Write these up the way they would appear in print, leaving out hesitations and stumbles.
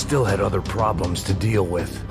still had other problems to deal with.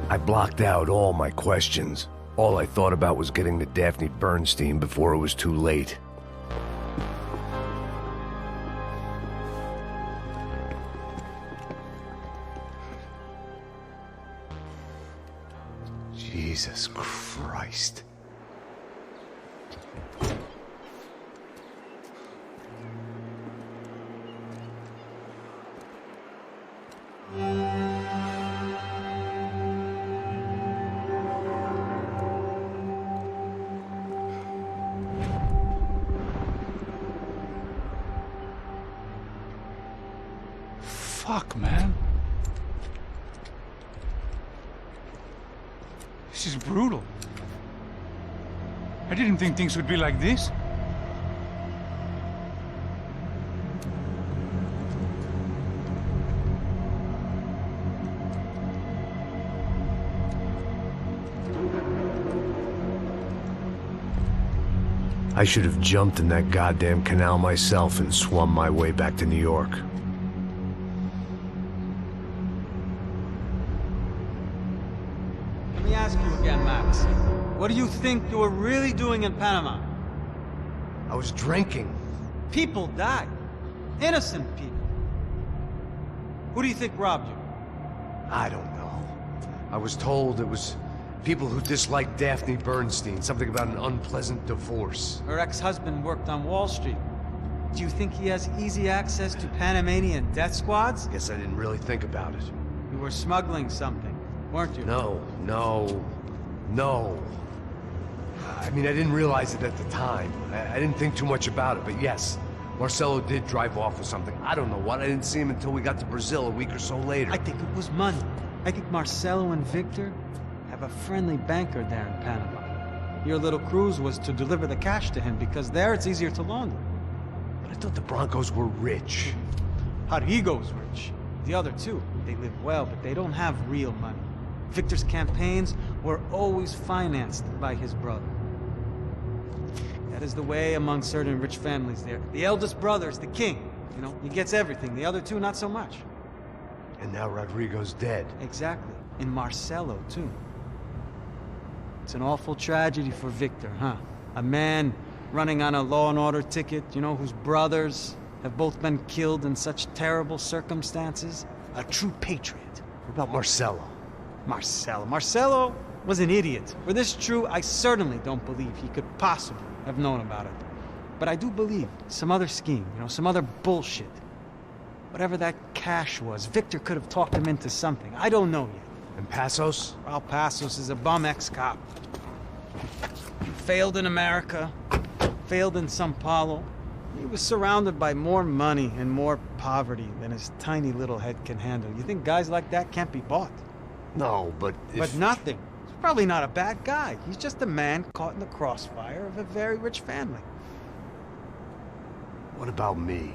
I blocked out all my questions. All I thought about was getting to Daphne Bernstein before it was too late. Jesus Christ. Fuck, man. This is brutal. I didn't think things would be like this. I should have jumped in that goddamn canal myself and swum my way back to New York. Let me ask you again, Max. What do you think you were really doing in Panama? I was drinking. People died. Innocent people. Who do you think robbed you? I don't know. I was told it was people who disliked Daphne Bernstein, something about an unpleasant divorce. Her ex-husband worked on Wall Street. Do you think he has easy access to Panamanian death squads? Guess I didn't really think about it. You were smuggling something, weren't you? No. I mean, I didn't realize it at the time. I didn't think too much about it, but yes, Marcelo did drive off with something. I don't know what. I didn't see him until we got to Brazil a week or so later. I think it was money. I think Marcelo and Victor have a friendly banker there in Panama. Your little cruise was to deliver the cash to him because there it's easier to launder. But I thought the Broncos were rich. Rodrigo's rich. The other two, they live well, but they don't have real money. Victor's campaigns were always financed by his brother. That is the way among certain rich families there. The eldest brother is the king. You know, he gets everything. The other two, not so much. And now Rodrigo's dead. Exactly. And Marcelo, too. It's an awful tragedy for Victor, huh? A man running on a law and order ticket, you know, whose brothers have both been killed in such terrible circumstances. A true patriot. What about Marcelo? Marcelo was an idiot. Were this true, I certainly don't believe he could possibly have known about it. But I do believe some other scheme, you know, some other bullshit. Whatever that cash was, Victor could have talked him into something. I don't know yet. And Passos? Well, Passos is a bum ex-cop. Failed in America, failed in Sao Paulo. He was surrounded by more money and more poverty than his tiny little head can handle. You think guys like that can't be bought? No, but But nothing. He's probably not a bad guy. He's just a man caught in the crossfire of a very rich family. What about me?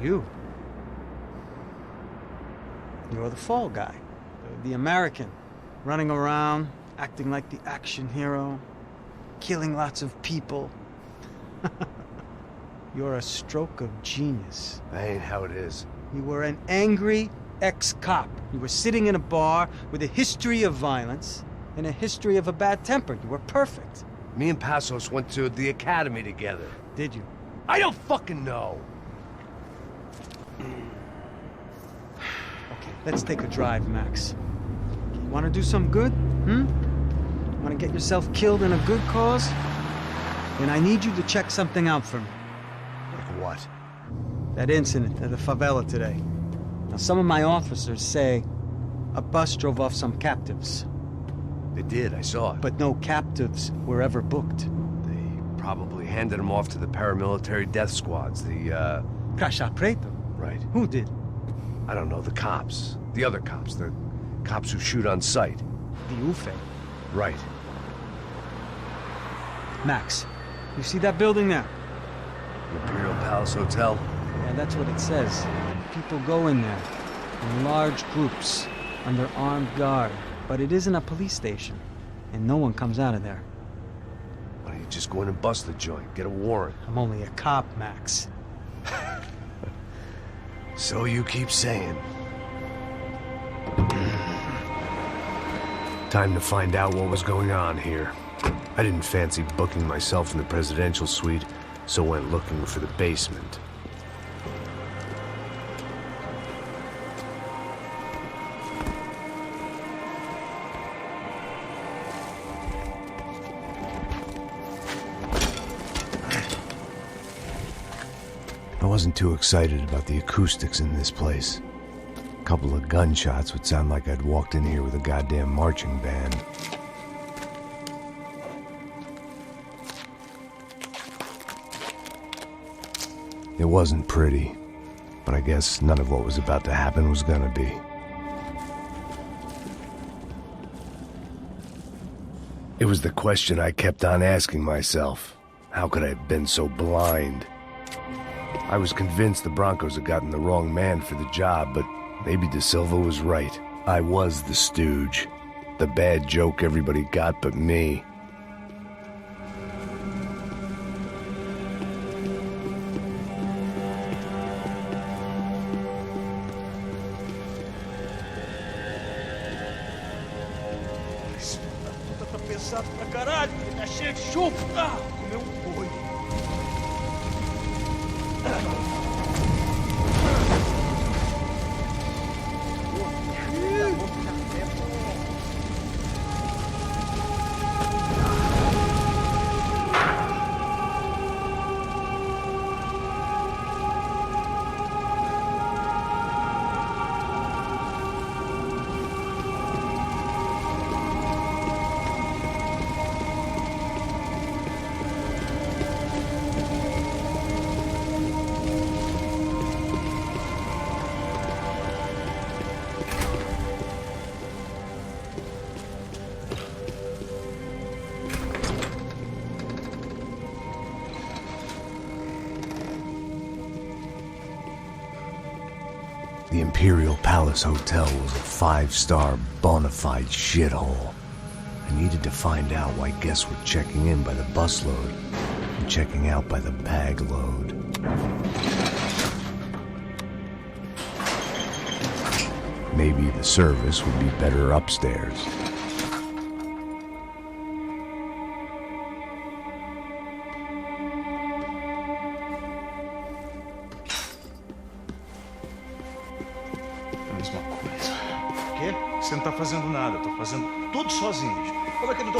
You. You're the fall guy. The American. Running around, acting like the action hero. Killing lots of people. You're a stroke of genius. That ain't how it is. You were an angry ex-cop. You were sitting in a bar with a history of violence and a history of a bad temper. You were perfect. Me and Passos went to the academy together. Did you? I don't fucking know. Okay, let's take a drive, Max. You want to do some good? Want to get yourself killed in a good cause? Then I need you to check something out for me. Like what? That incident at the favela today. Now, some of my officers say a bus drove off some captives. They did, I saw it. But no captives were ever booked. They probably handed them off to the paramilitary death squads, the, Caixa Preto? Right. Who did? I don't know, the cops. The other cops. The cops who shoot on sight. The Ufe. Right. Max, you see that building there? Imperial Palace Hotel? Yeah, that's what it says. People go in there in large groups under armed guard. But it isn't a police station, and no one comes out of there. Why don't you just go in and bust the joint? Get a warrant. I'm only a cop, Max. So you keep saying. Time to find out what was going on here. I didn't fancy booking myself in the presidential suite, so went looking for the basement. I wasn't too excited about the acoustics in this place. A couple of gunshots would sound like I'd walked in here with a goddamn marching band. It wasn't pretty, but I guess none of what was about to happen was gonna be. It was the question I kept on asking myself. How could I have been so blind? I was convinced the Broncos had gotten the wrong man for the job, but maybe De Silva was right. I was the stooge. The bad joke everybody got but me. Tá pesado pra caralho, tá cheio de chumbo. Ah, comeu boi. The Imperial Palace Hotel was a 5-star bona fide shithole. I needed to find out why guests were checking in by the busload and checking out by the bag load. Maybe the service would be better upstairs. Mesma coisa. O quê? Você não tá fazendo nada, eu tô fazendo tudo sozinho. Como é que eu não tô...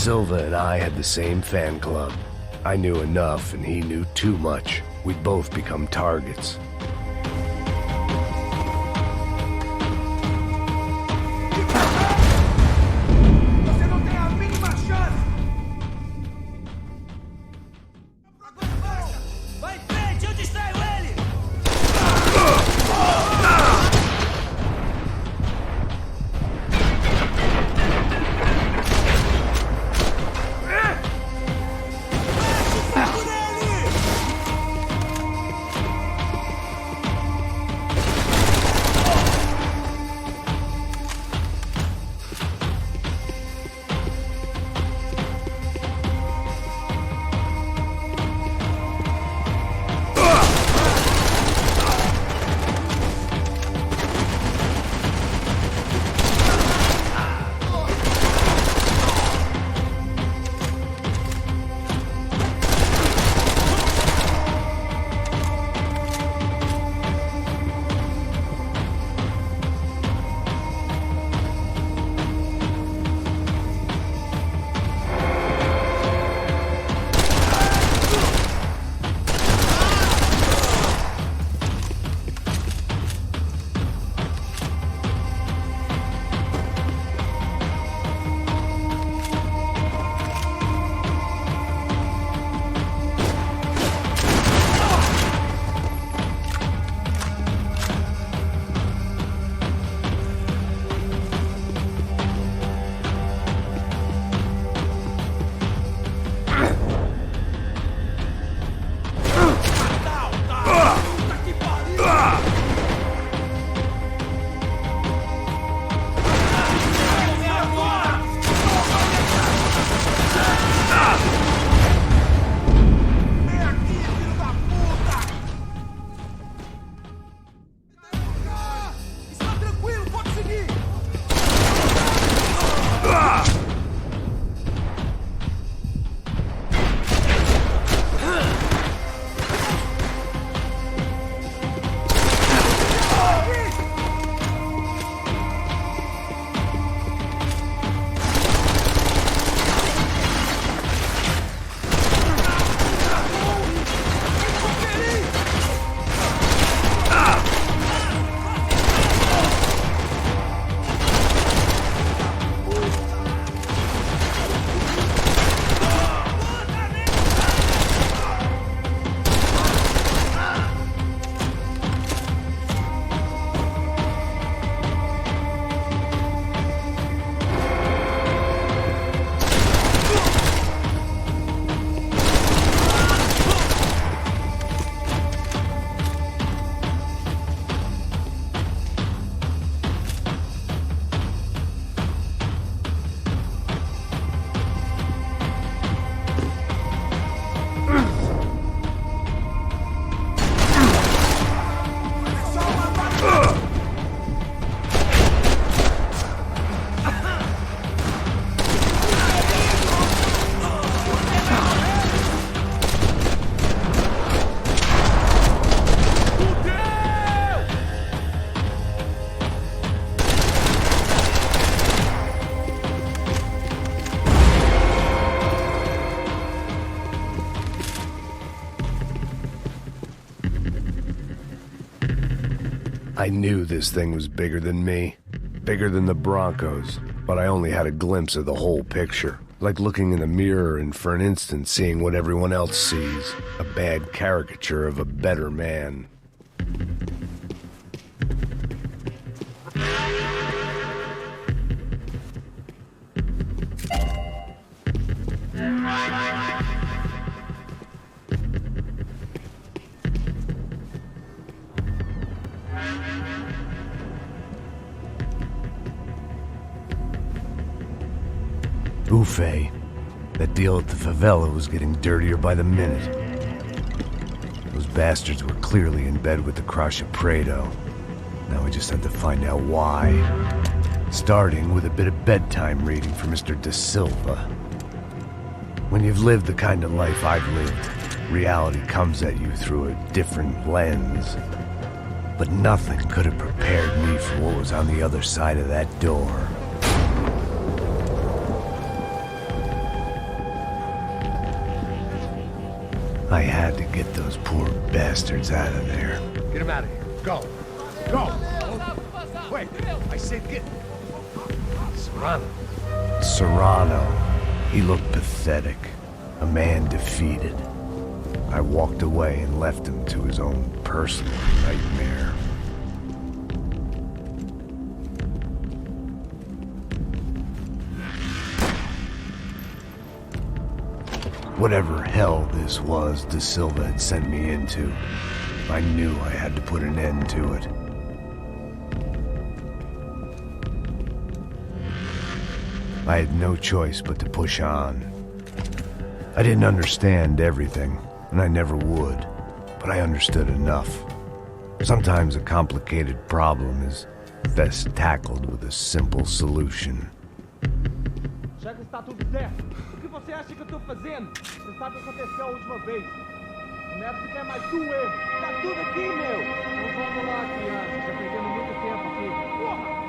Silva and I had the same fan club. I knew enough and he knew too much. We'd both become targets. I knew this thing was bigger than me, bigger than the Broncos, but I only had a glimpse of the whole picture. Like looking in the mirror and for an instant seeing what everyone else sees, a bad caricature of a better man. Buffet. That deal at the favela was getting dirtier by the minute. Those bastards were clearly in bed with the Crusher Prado. Now we just had to find out why. Starting with a bit of bedtime reading for Mr. De Silva. When you've lived the kind of life I've lived, reality comes at you through a different lens. But nothing could have prepared me for what was on the other side of that door. I had to get those poor bastards out of there. Get him out of here. Go. Go. Wait. I said get. Serrano. Serrano. He looked pathetic. A man defeated. I walked away and left him to his own personal nightmare. Whatever hell this was De Silva had sent me into, I knew I had to put an end to it. I had no choice but to push on. I didn't understand everything, and I never would, but I understood enough. Sometimes a complicated problem is best tackled with a simple solution. Já que está tudo certo, o que você acha que eu estou fazendo? Você sabe o que aconteceu a última vez. O médico quer mais um erro. Tá tudo aqui, meu! Então vamos lá, criança. Já perdemos muito tempo aqui. Porra!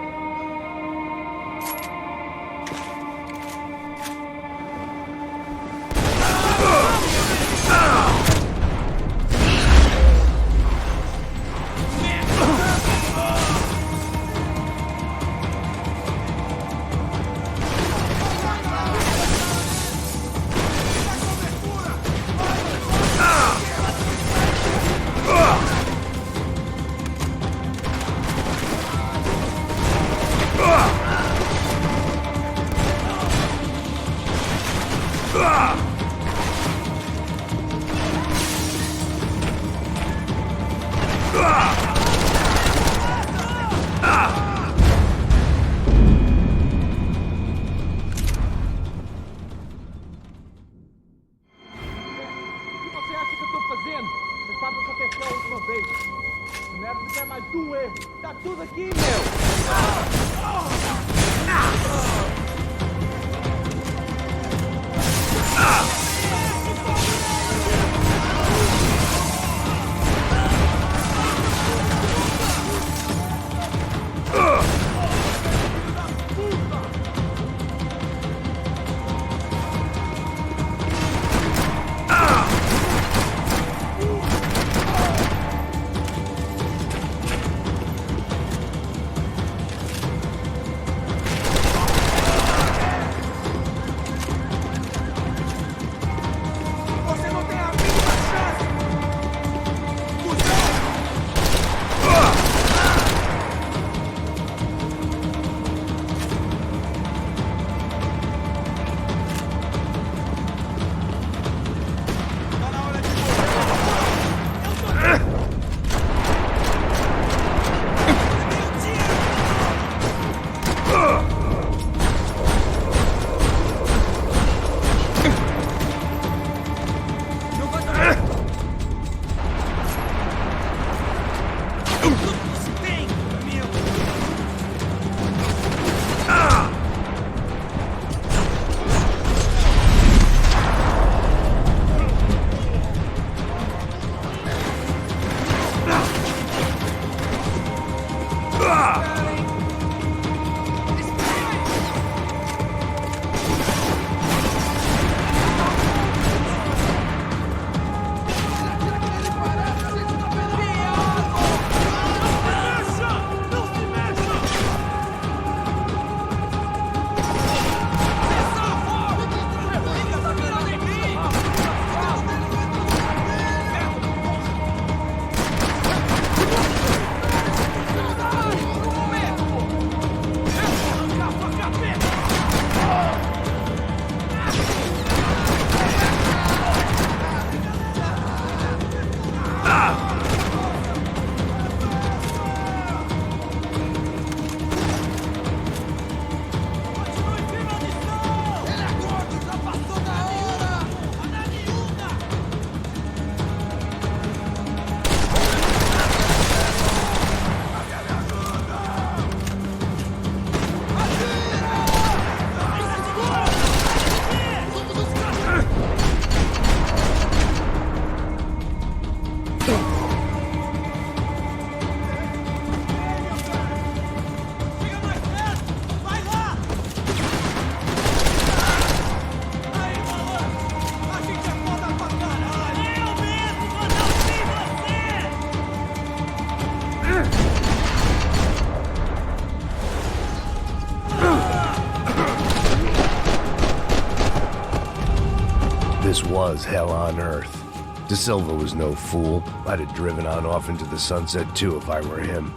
was hell on earth. De Silva was no fool. I'd have driven on off into the sunset too if I were him.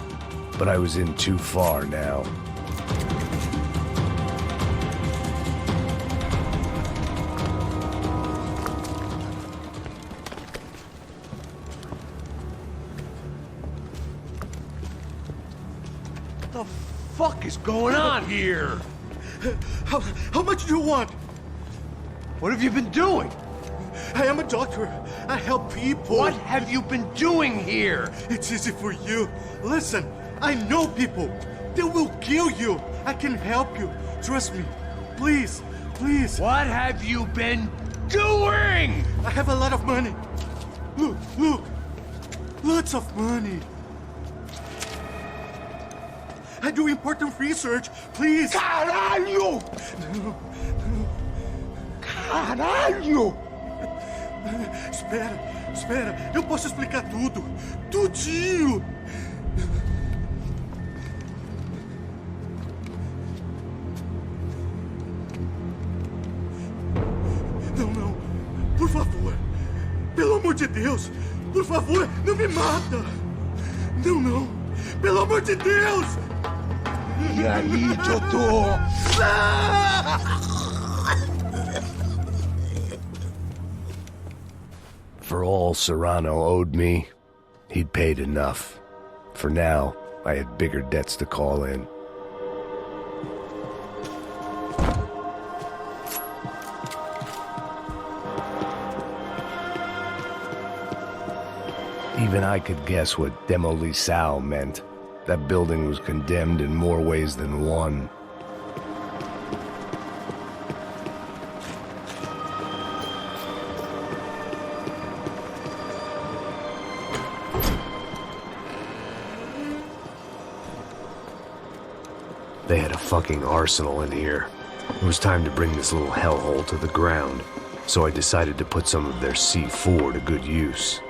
But I was in too far now. What the fuck is going on here? How much do you want? What have you been doing? I am a doctor. I help people. What have you been doing here? It's easy for you. Listen, I know people. They will kill you. I can help you. Trust me. Please, please. What have you been doing? I have a lot of money. Look, look. Lots of money. I do important research. Please. Caralho! No. Caralho! Espera. Eu posso explicar tudo. Tudinho. Não. Por favor. Pelo amor de Deus. Por favor, não me mata. Não. Pelo amor de Deus. E aí, Doutor? For all Serrano owed me, he'd paid enough. For now, I had bigger debts to call in. Even I could guess what demolição meant. That building was condemned in more ways than one. They had a fucking arsenal in here. It was time to bring this little hellhole to the ground, so I decided to put some of their C4 to good use.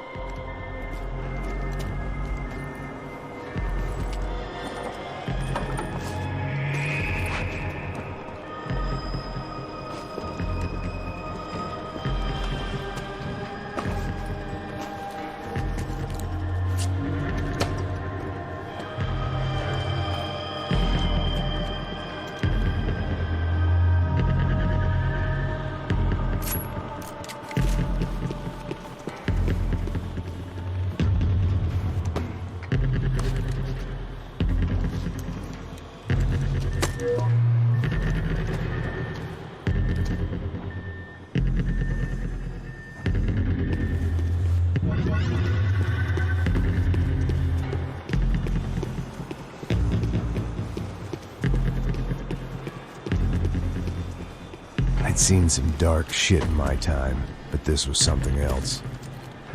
I'd seen some dark shit in my time, but this was something else.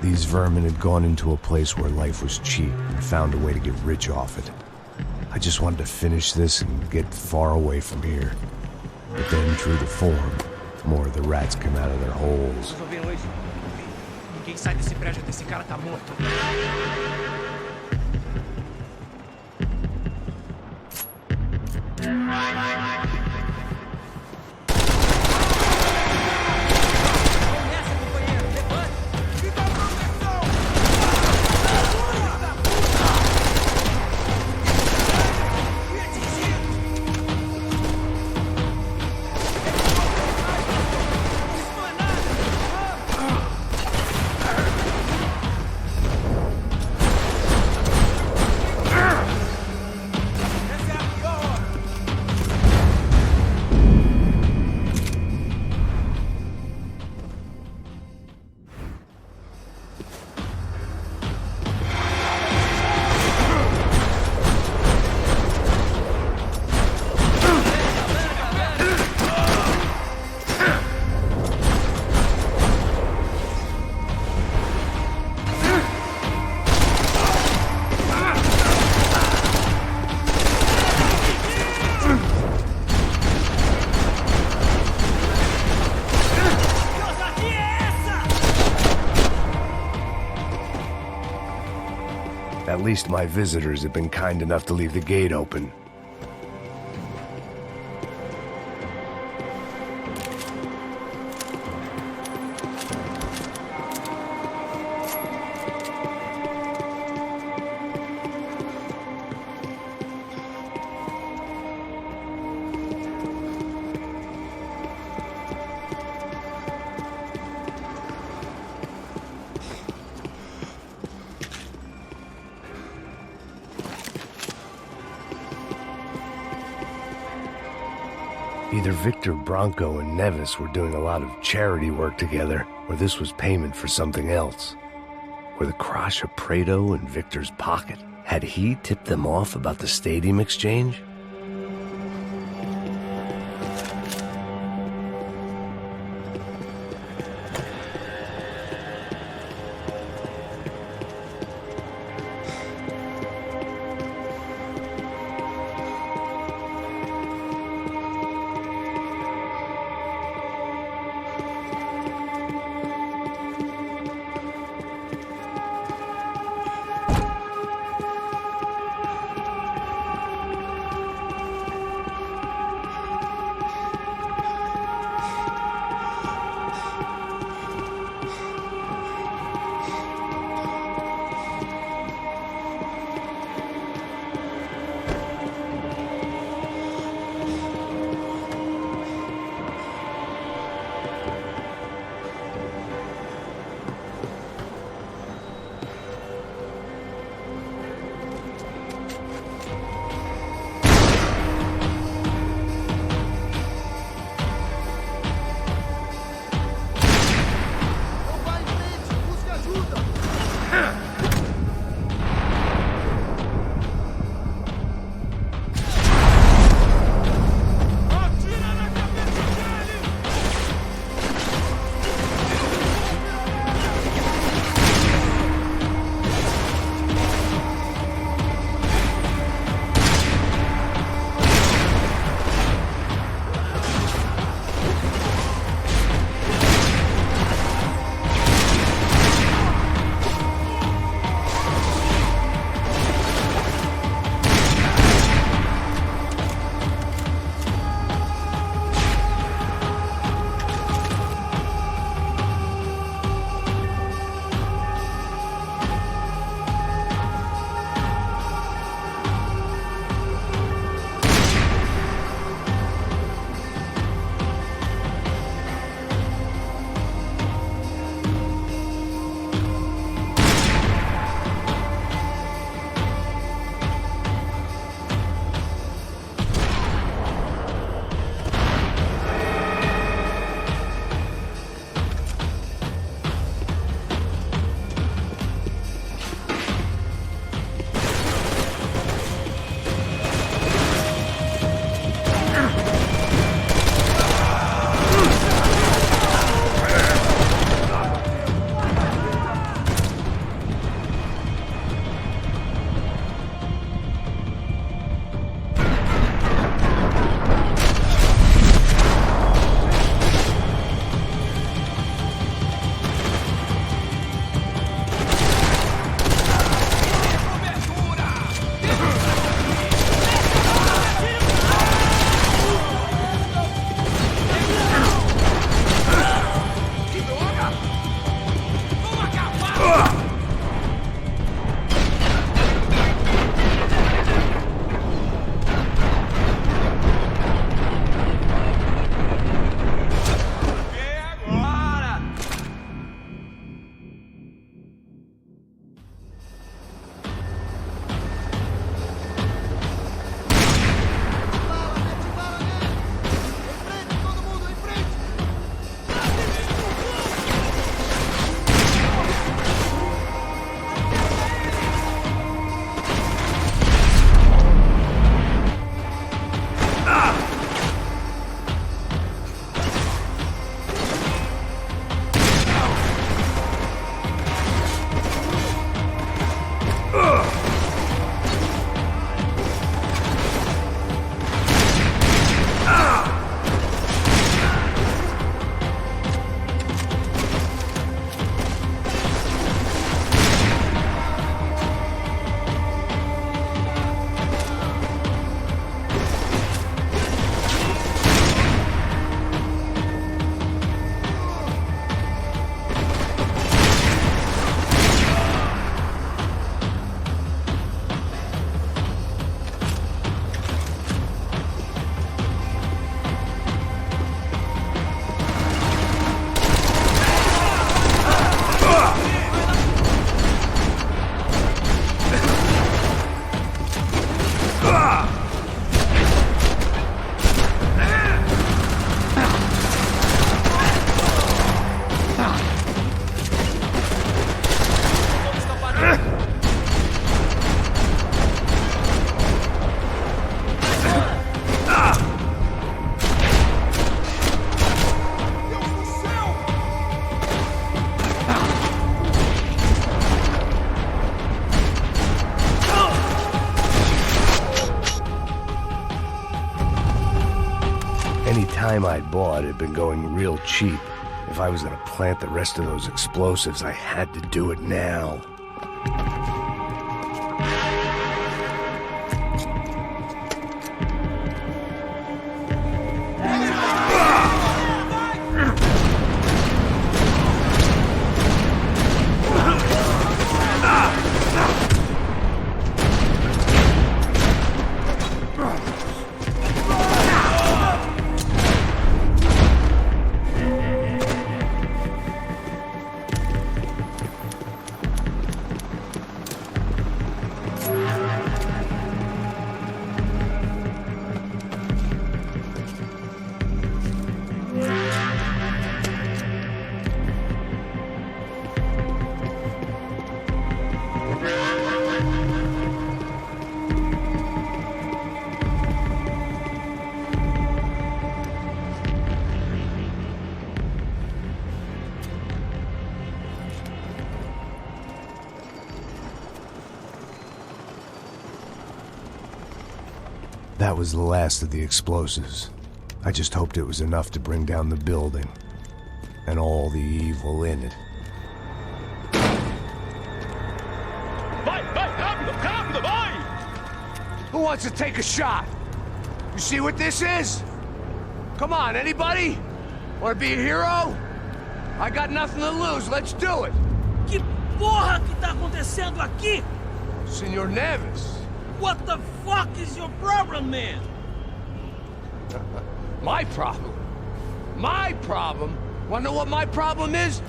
These vermin had gone into a place where life was cheap and found a way to get rich off it. I just wanted to finish this and get far away from here. But then, true to form, more of the rats come out of their holes. Ninguém sai desse prédio até esse cara tá morto. At least my visitors have been kind enough to leave the gate open. Either Victor, Bronco, and Nevis were doing a lot of charity work together, or this was payment for something else. Were the Crash of Prado in Victor's pocket? Had he tipped them off about the stadium exchange? time I'd bought had been going real cheap. If I was gonna plant the rest of those explosives, I had to do it now. That was the last of the explosives. I just hoped it was enough to bring down the building and all the evil in it. Who wants to take a shot? You see what this is? Come on, anybody? Want to be a hero? I got nothing to lose, let's do it! Que porra que tá acontecendo aqui? Senor Neves. What the fuck is your problem, man? My problem? My problem? Wanna know what my problem is?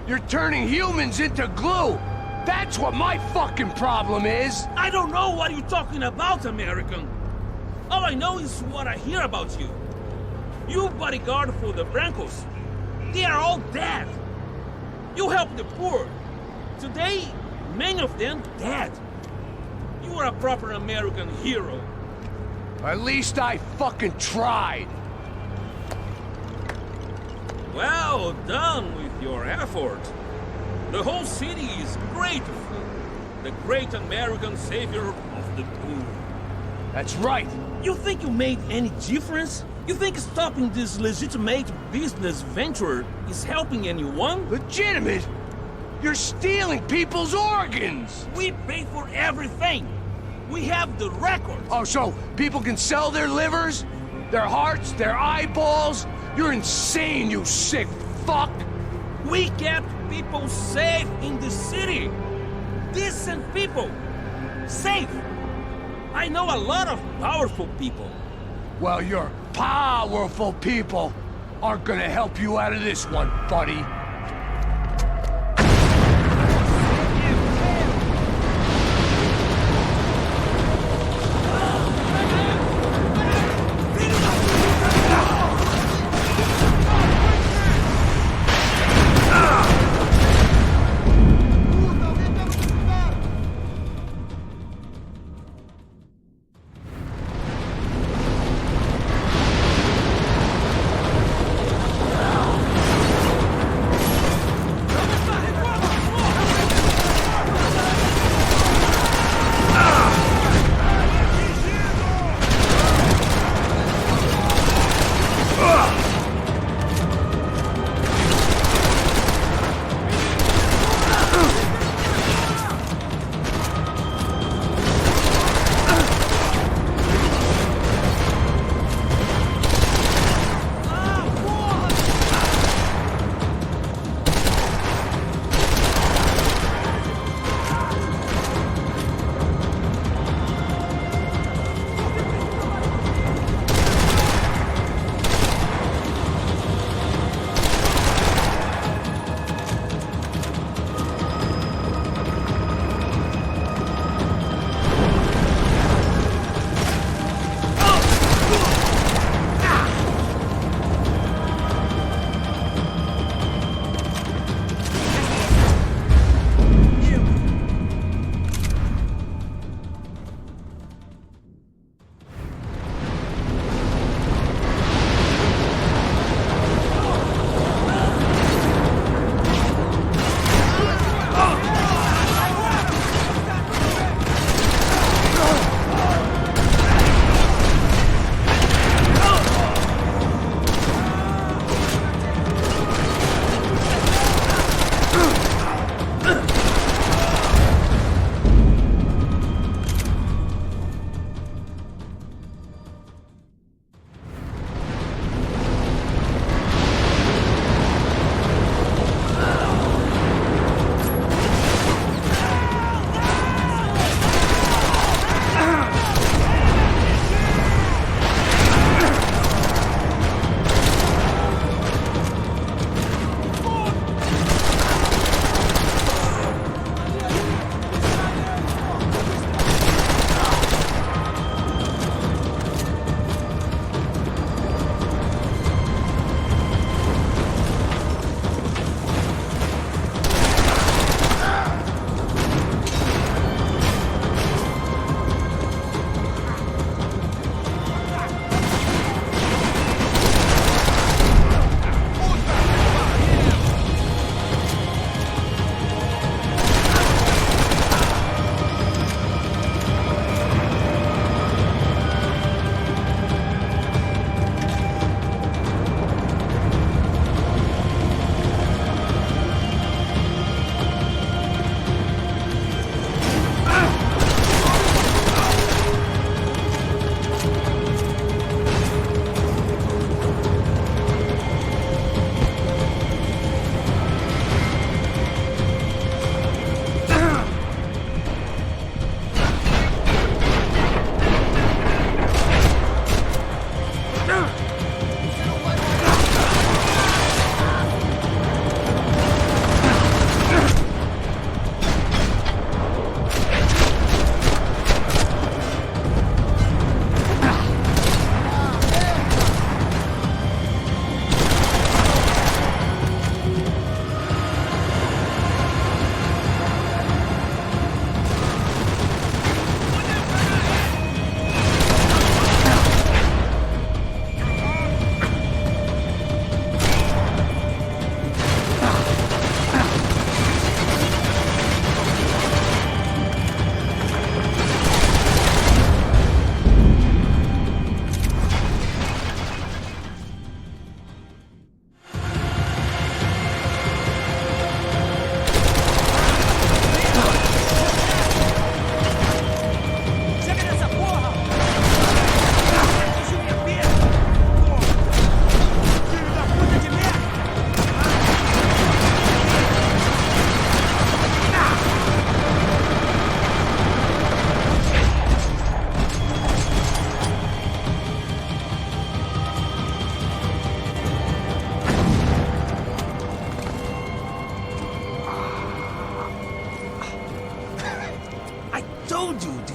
You're turning humans into glue! That's what my fucking problem is! I don't know what you're talking about, American. All I know is what I hear about you. You bodyguard for the Brancos. They are all dead. You help the poor. Today, many of them dead. You are a proper American hero. At least I fucking tried. Well done with your effort. The whole city is grateful. The great American savior of the poor. That's right. You think you made any difference? You think stopping this legitimate business venture is helping anyone? Legitimate? You're stealing people's organs! We pay for everything. We have the records. Oh, so people can sell their livers? Their hearts? Their eyeballs? You're insane, you sick fuck! We kept people safe in the city. Decent people. Safe. I know a lot of powerful people. Well, your powerful people aren't gonna help you out of this one, buddy.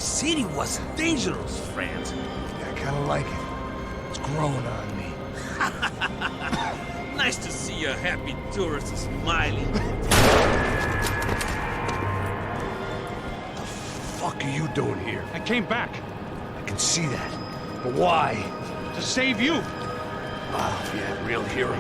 city was dangerous, friend. Yeah, I kinda like it. It's growing on me. Nice to see a happy tourist smiling. What the fuck are you doing here? I came back I can see that. But why? to save you. Oh, yeah, real hero.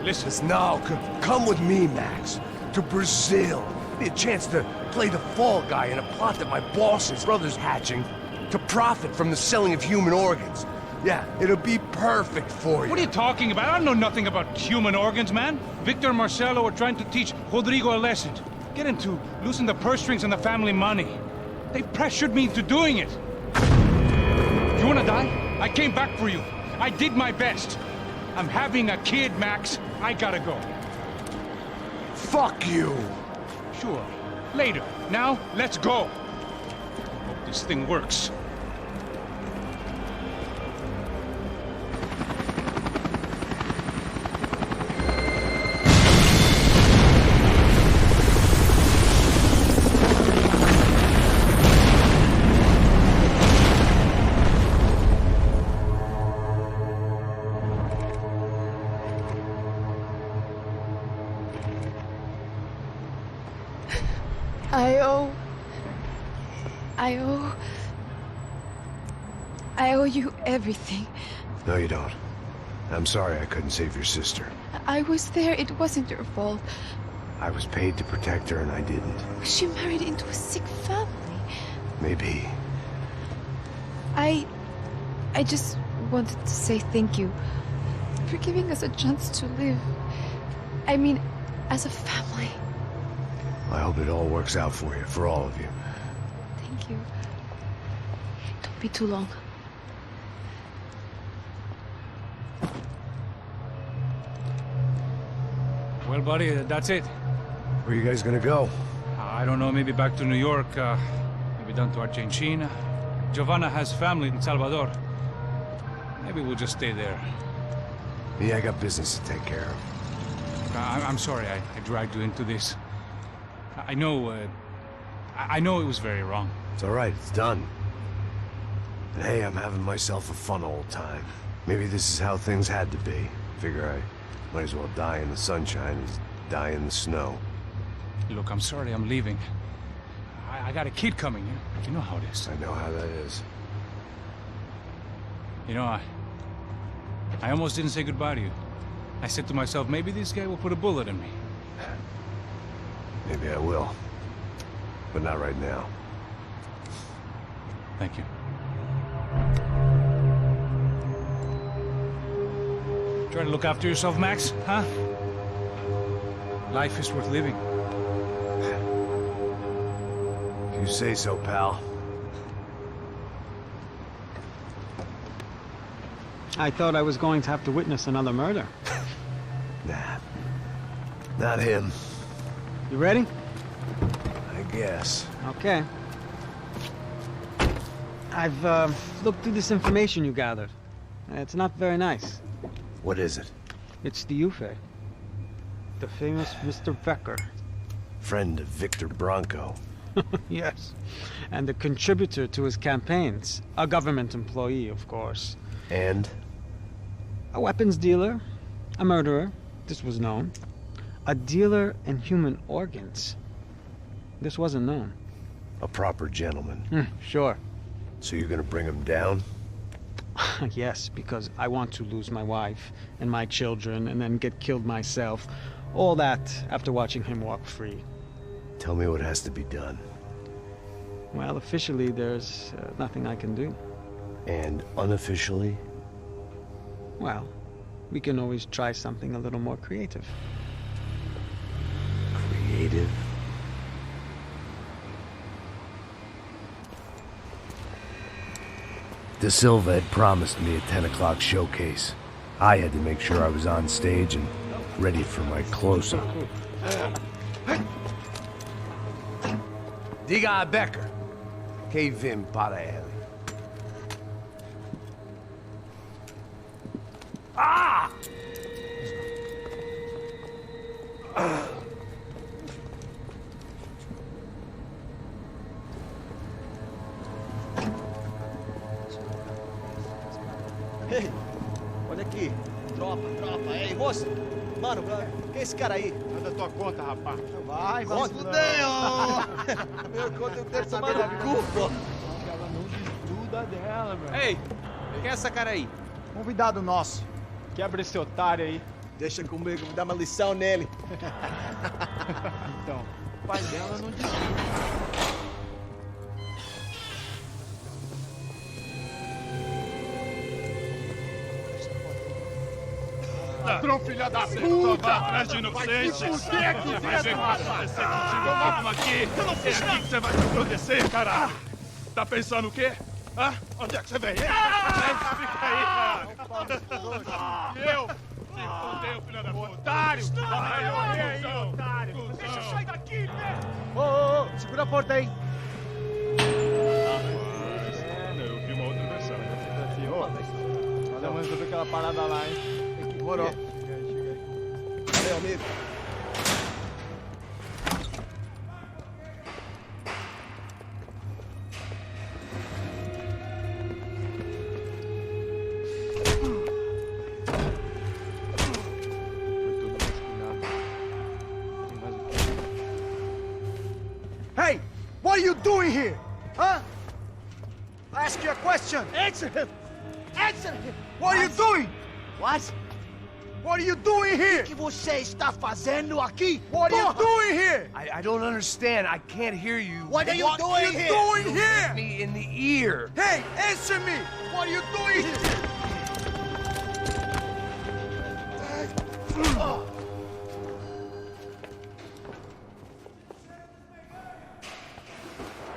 Listen, No, come with me, Max. To Brazil. Be a chance to play the fall guy in a plot that my boss's brother's hatching to profit from the selling of human organs. Yeah, it'll be perfect for you. what are you talking about? I know nothing about human organs, man. Victor and Marcelo are trying to teach Rodrigo a lesson. Get him to loosen the purse strings on the family money. They pressured me into doing it. You wanna die? I came back for you. I did my best. I'm having a kid, Max. I gotta go. Fuck you! Sure. Later. Now, let's go. Hope this thing works. I owe you everything. No, you don't. I'm sorry I couldn't save your sister. I was there. It wasn't your fault. I was paid to protect her and I didn't. She married into a sick family. Maybe. I just wanted to say thank you for giving us a chance to live. I mean, as a family. I hope it all works out for you, for all of you. Thank you. Don't be too long. Well, buddy, that's it. Where are you guys gonna go? I don't know, maybe back to New York, maybe down to Argentina. Giovanna has family in Salvador. Maybe we'll just stay there. Yeah, I got business to take care of. I'm sorry I dragged you into this. I know it was very wrong. It's alright, it's done. And hey, I'm having myself a fun old time. Maybe this is how things had to be. Figure I might as well die in the sunshine as die in the snow. Look, I'm sorry I'm leaving. I got a kid coming, you know how it is. I know how that is. You know, I almost didn't say goodbye to you. I said to myself, maybe this guy will put a bullet in me. Maybe I will. But not right now. Thank you. Try to look after yourself, Max, huh? Life is worth living. You say so, pal. I thought I was going to have to witness another murder. Nah. Not him. You ready? I guess. Okay. I've looked through this information you gathered. It's not very nice. What is it? It's the Ufe. The famous Mr. Becker. Friend of Victor Bronco. Yes. And a contributor to his campaigns. A government employee, of course. And? A weapons dealer. A murderer. This was known. A dealer in human organs. This wasn't known. A proper gentleman. Sure. So you're gonna bring him down? Yes, because I want to lose my wife and my children and then get killed myself. All that after watching him walk free. Tell me what has to be done. Well, officially, there's nothing I can do. And unofficially? Well, we can always try something a little more creative. Creative? De Silva had promised me a 10 o'clock showcase. I had to make sure I was on stage and ready for my close-up. Diga a Becker. Que vim para ele. Ah! Ei, olha aqui. Tropa. Ei, moça. Mano, quem é esse cara aí? Manda tua conta, rapaz. Vai fudeu! Meu conta eu quero tomar no cu, pô. Ela não desgruda dela, velho. Ei, quem é essa cara aí? Convidado nosso. Quebra esse otário aí. Deixa comigo, vou dar uma lição nele. Então, o pai dela não desgruda. Patrão, filha da puta! Atrás de inocente! Por que aqui dentro, rapaz? Vamos aqui! Eu não fiz nada! Que você vai me proteger, caralho! Tá pensando o quê? Hã? Onde é que você vem? Fica aí, cara! E eu? Se fodeu, filha da puta! Otário! Vai, aí, otário! Deixa eu sair daqui, né? Ô, segura a porta aí. Eu vi uma outra versão. Vamos resolver aquela parada lá, hein? Demorou. Chega aí. Valeu, amigo. Hey, what are you doing here? Huh? I ask you a question. Answer him. Answer him. What are you doing? What? What are you doing here? O que você está fazendo aqui? What are you doing here? I don't understand. I can't hear you. What are you doing here? You hit me in the ear. Hey, answer me. What are you doing here?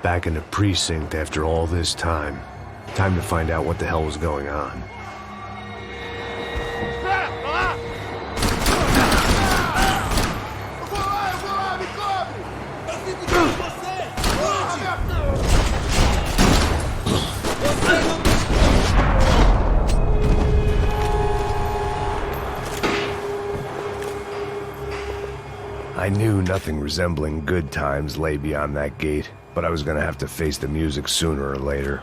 Back in the precinct after all this time. Time to find out what the hell was going on. I knew nothing resembling good times lay beyond that gate, but I was gonna have to face the music sooner or later.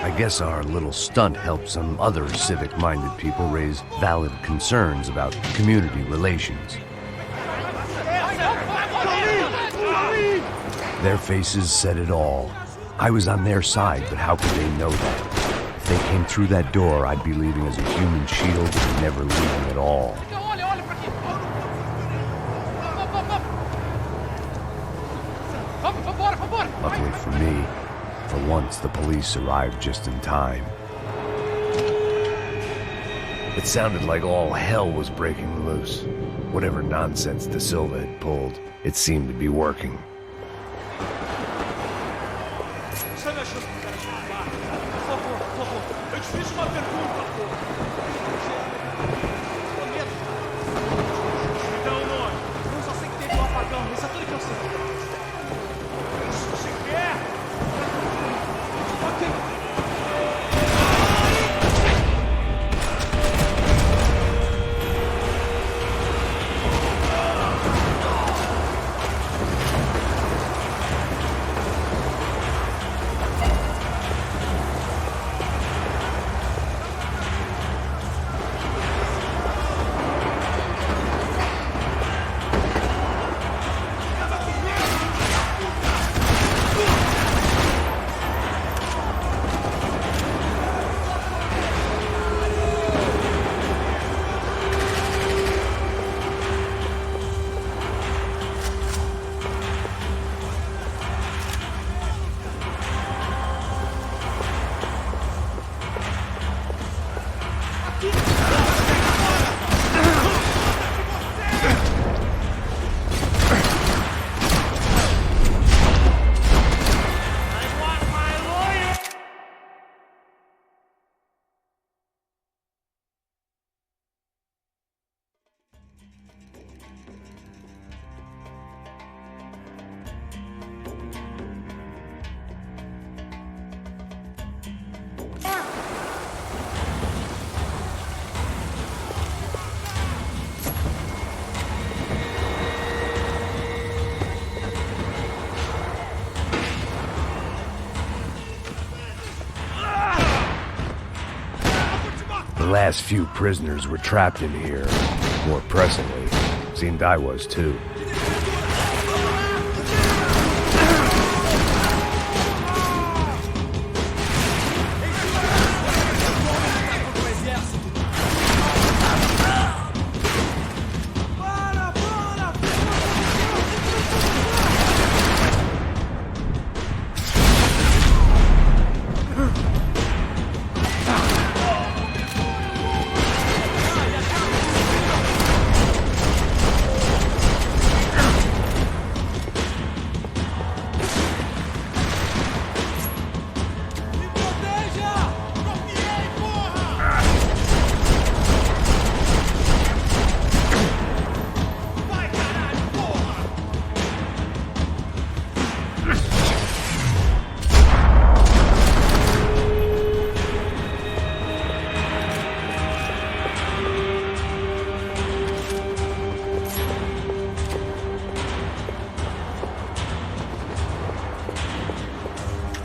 I guess our little stunt helped some other civic-minded people raise valid concerns about community relations. Their faces said it all. I was on their side, but how could they know that? If they came through that door, I'd be leaving as a human shield and never leaving at all. Luckily for me, for once the police arrived just in time. It sounded like all hell was breaking loose. Whatever nonsense De Silva had pulled, it seemed to be working. The last few prisoners were trapped in here. More pressingly, seemed I was too.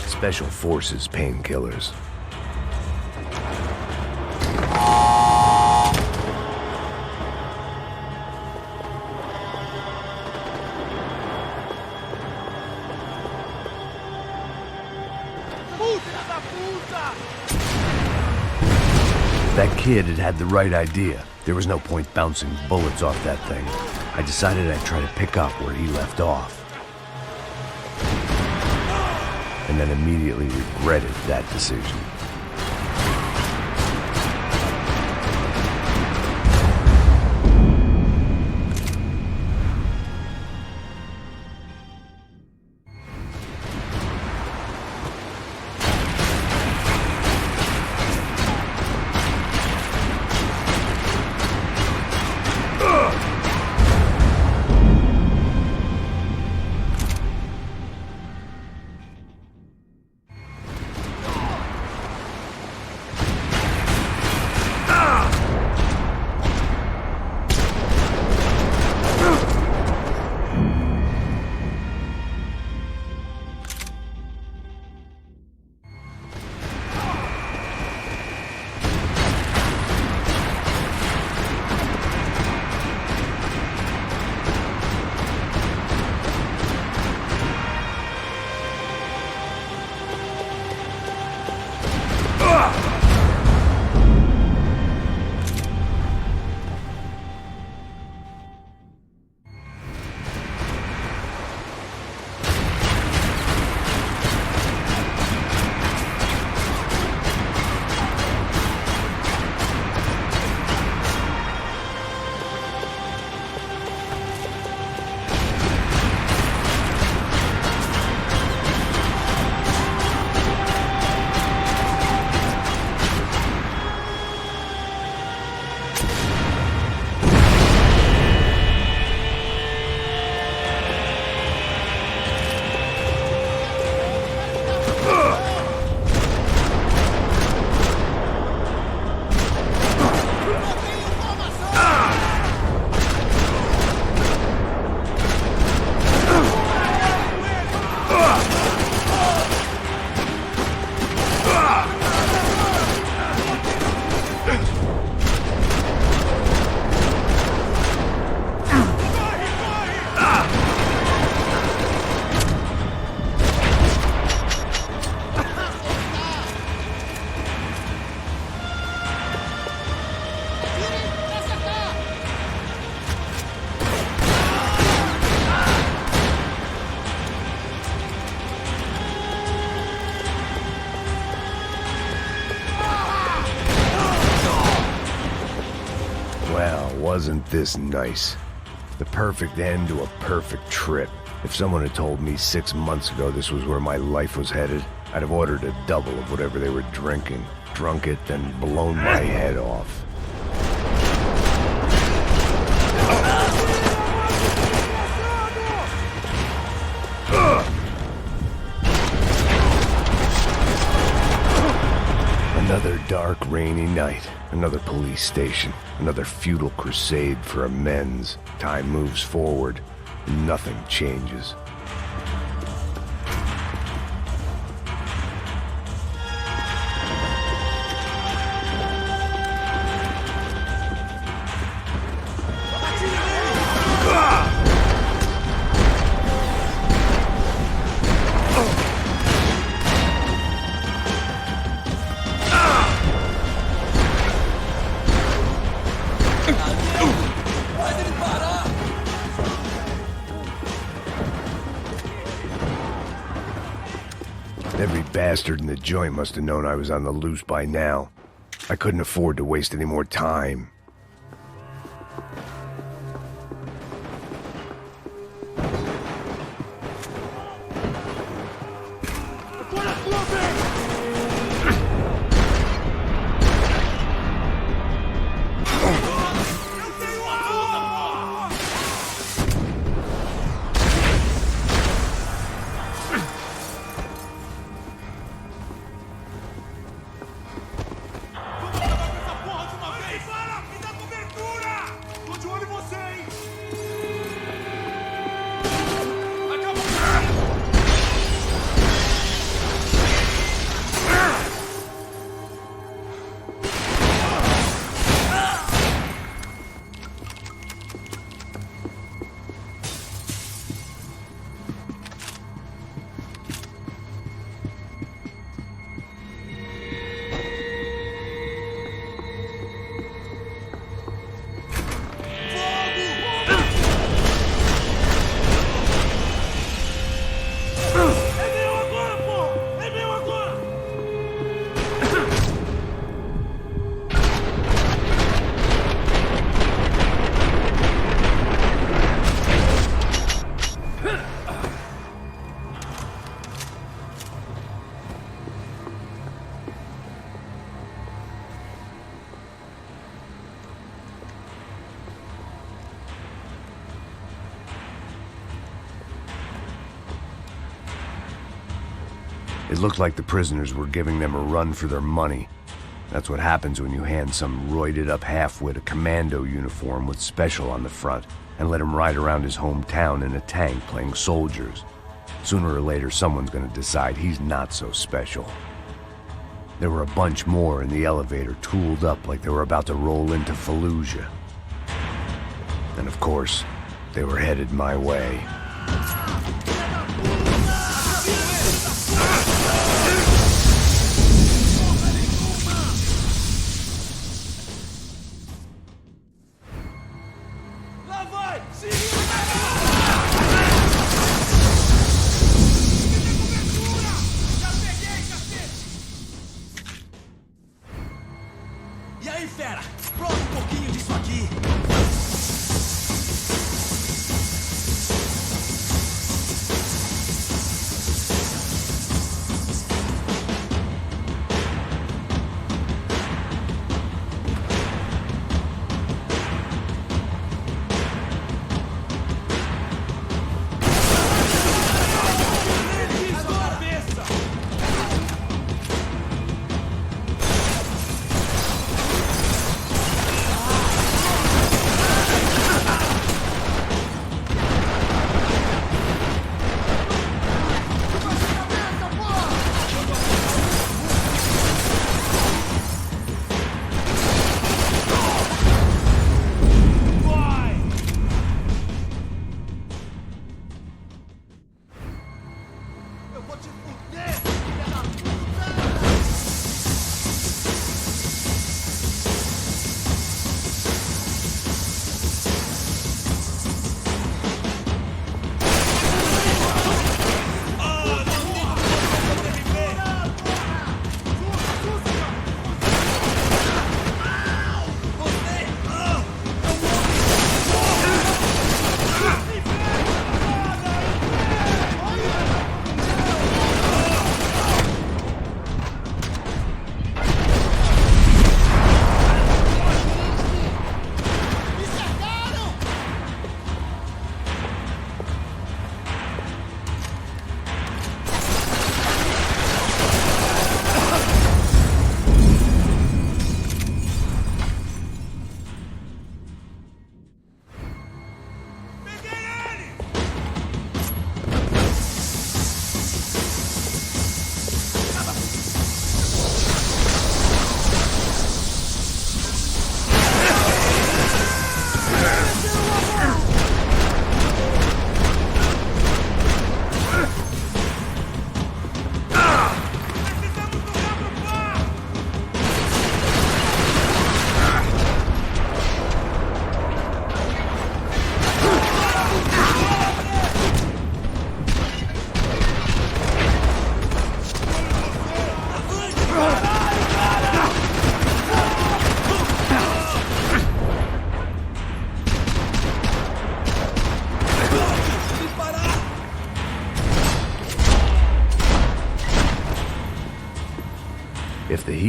Special Forces painkillers. That kid had the right idea. There was no point bouncing bullets off that thing. I decided I'd try to pick up where he left off. And then immediately regretted that decision. Wasn't this nice? The perfect end to a perfect trip. If someone had told me 6 months ago this was where my life was headed, I'd have ordered a double of whatever they were drinking, drunk it, then blown my head off. Another dark, rainy night. Another police station. Another futile crusade for amends. Time moves forward, and nothing changes. bastard in the joint must have known I was on the loose by now. I couldn't afford to waste any more time. It looked like the prisoners were giving them a run for their money. That's what happens when you hand some roided-up halfwit a commando uniform with special on the front and let him ride around his hometown in a tank playing soldiers. Sooner or later, someone's gonna decide he's not so special. There were a bunch more in the elevator, tooled up like they were about to roll into Fallujah. And of course, they were headed my way. E aí, fera? Prova um pouquinho disso aqui.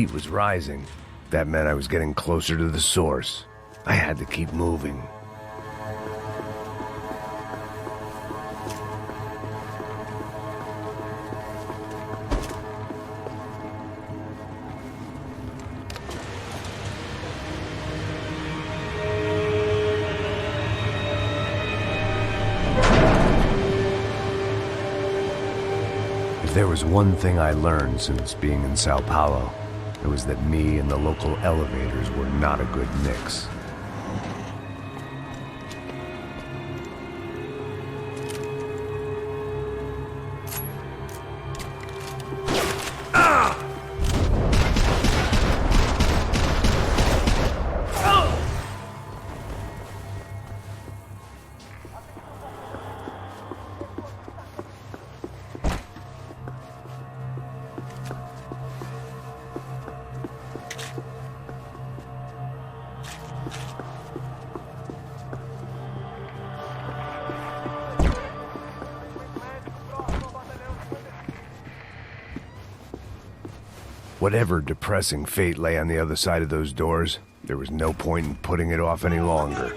heat was rising. That meant I was getting closer to the source. I had to keep moving. If there was one thing I learned since being in Sao Paulo, it was that me and the local elevators were not a good mix. Whatever depressing fate lay on the other side of those doors, there was no point in putting it off any longer.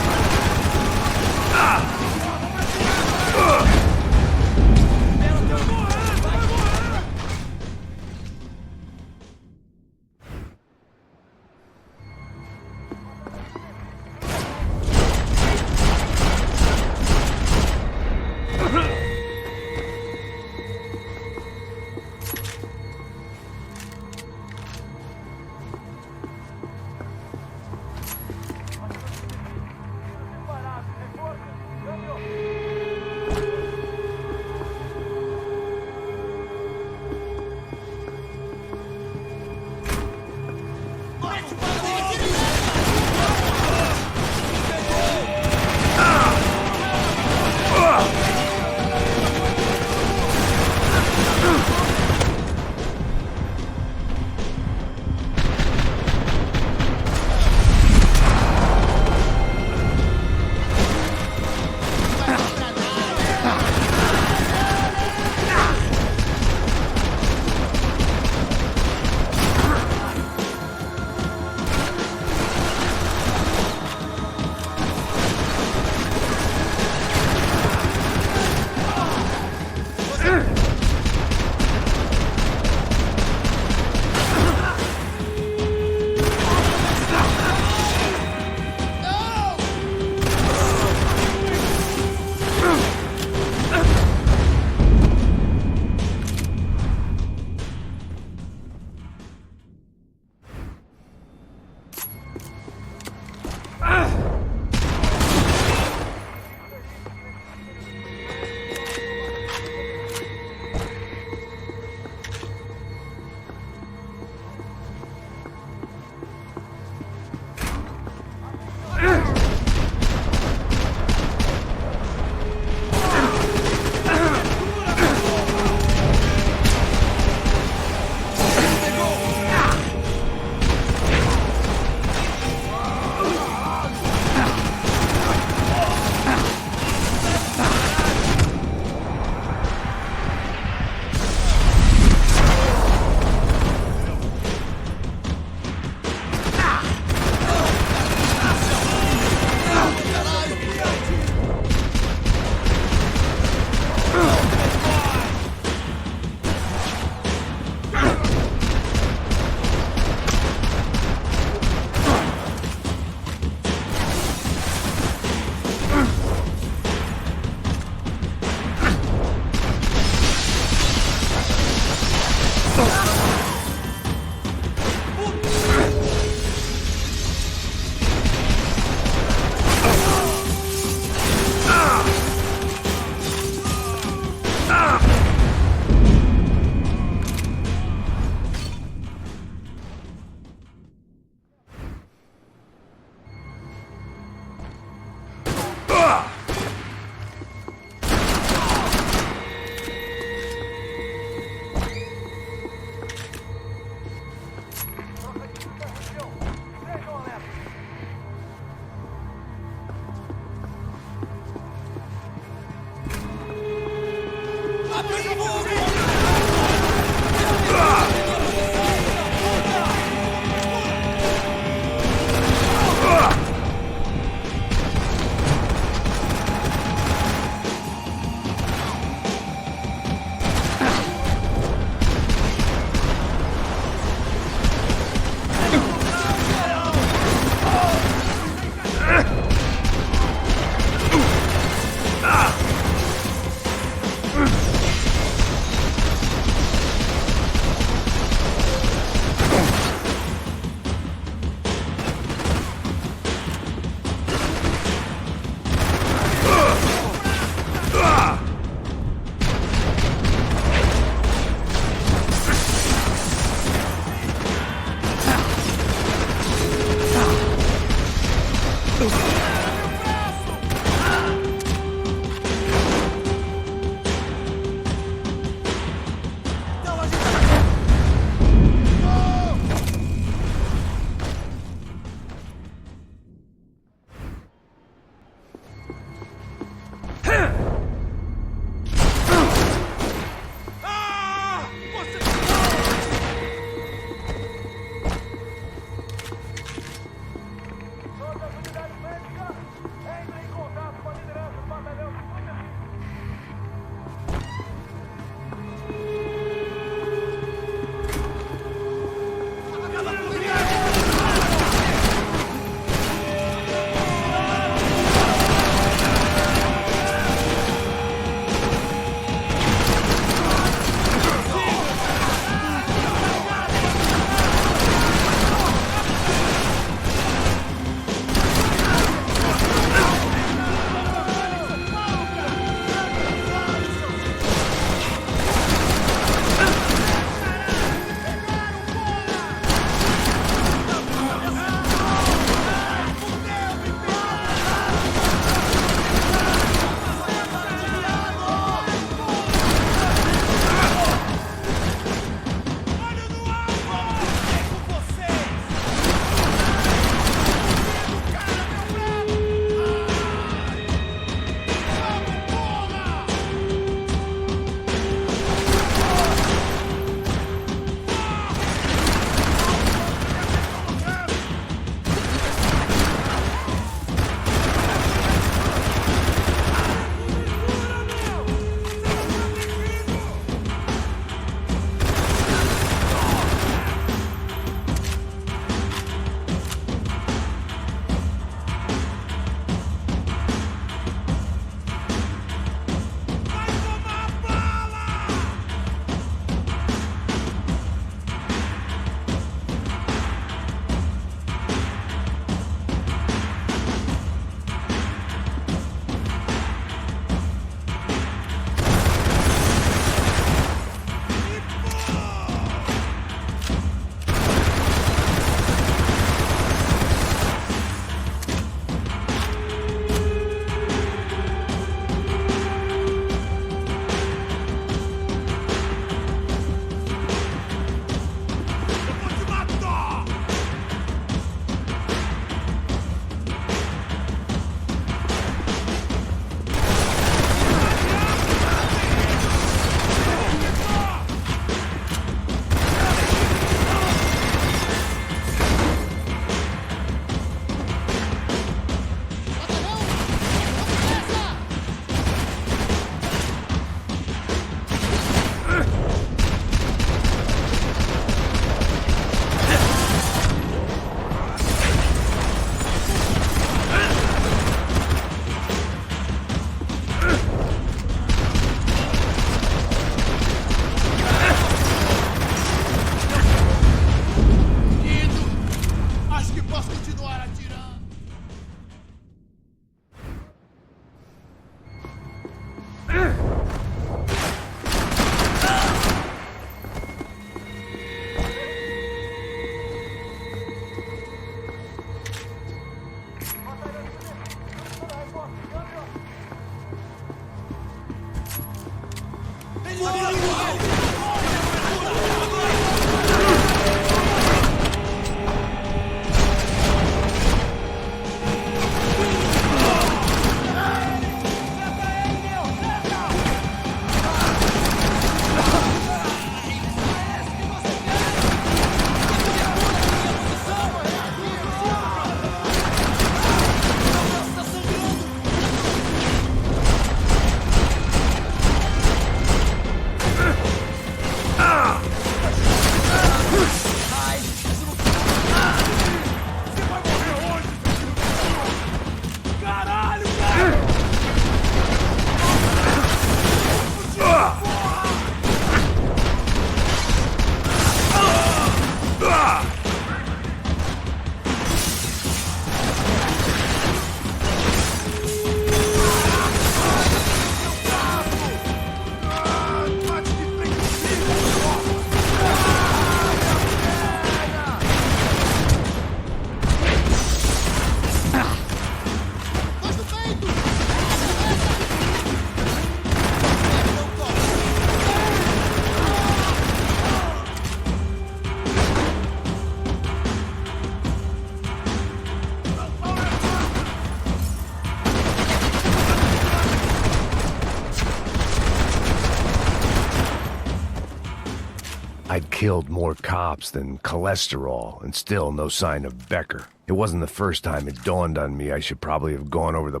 killed more cops than cholesterol, and still no sign of Becker. It wasn't the first time it dawned on me I should probably have gone over the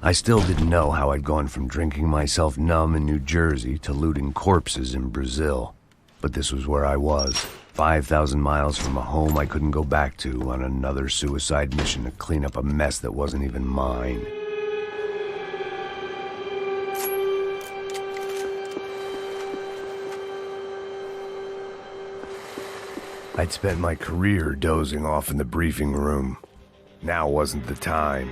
I still didn't know how I'd gone from drinking myself numb in New Jersey to looting corpses in Brazil. But this was where I was, 5,000 miles from a home I couldn't go back to, on another suicide mission to clean up a mess that wasn't even mine. I'd spent my career dozing off in the briefing room. Now wasn't the time.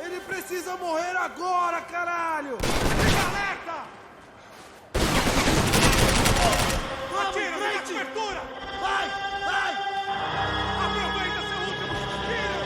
Ele precisa morrer agora, caralho! Galera! Atira, vem na cobertura! Vai! Vai! Aproveita seu último suspiro!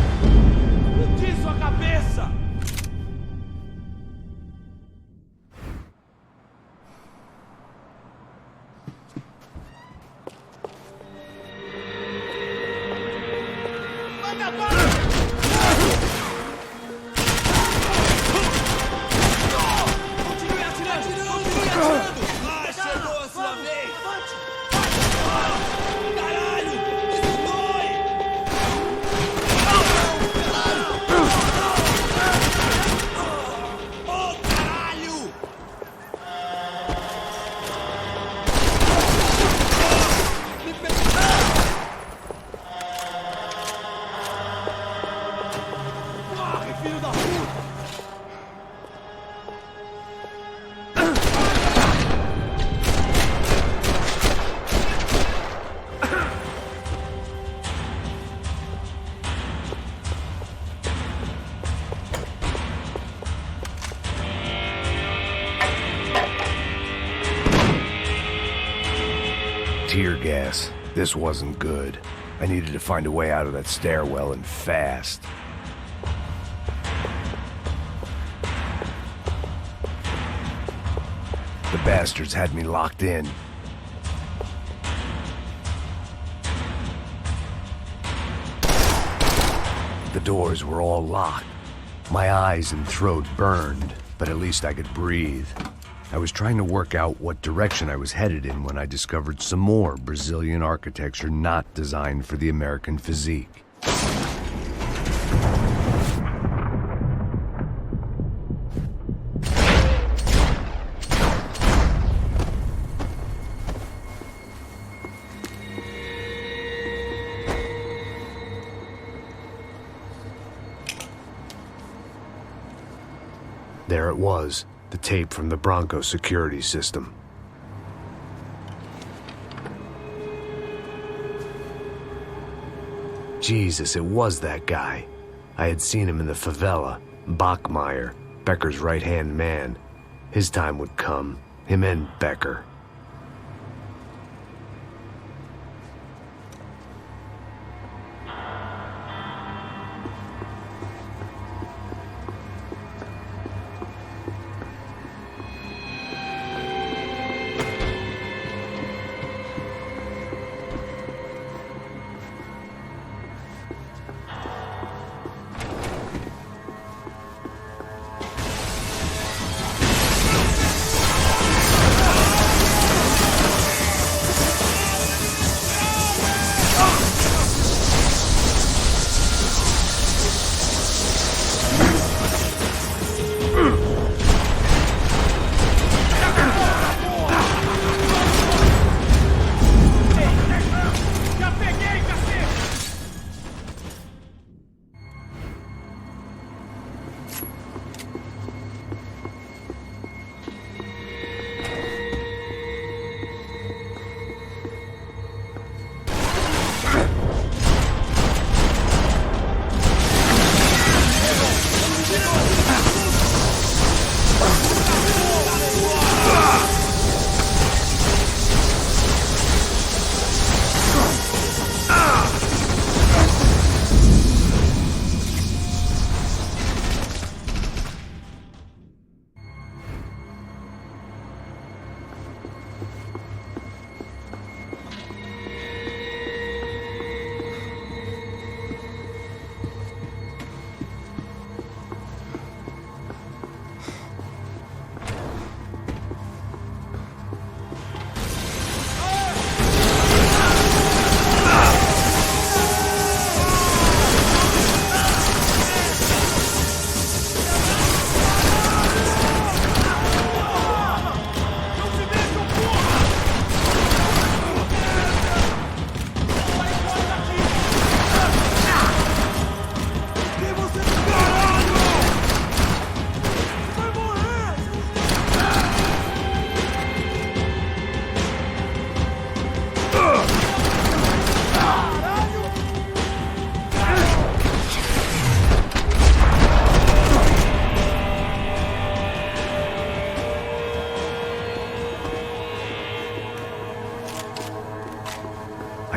Explodir sua cabeça! Continue atirando! Vai, chegou a sua vez! Caralho! Isso dói! Oh, caralho! Corre, filho da puta! Tear gas. This wasn't good. I needed to find a way out of that stairwell, and fast. The bastards had me locked in. The doors were all locked. My eyes and throat burned, but at least I could breathe. I was trying to work out what direction I was headed in when I discovered some more Brazilian architecture not designed for the American physique. There it was, the tape from the Bronco security system. Jesus, it was that guy. I had seen him in the favela, Bachmeyer, Becker's right-hand man. His time would come, him and Becker.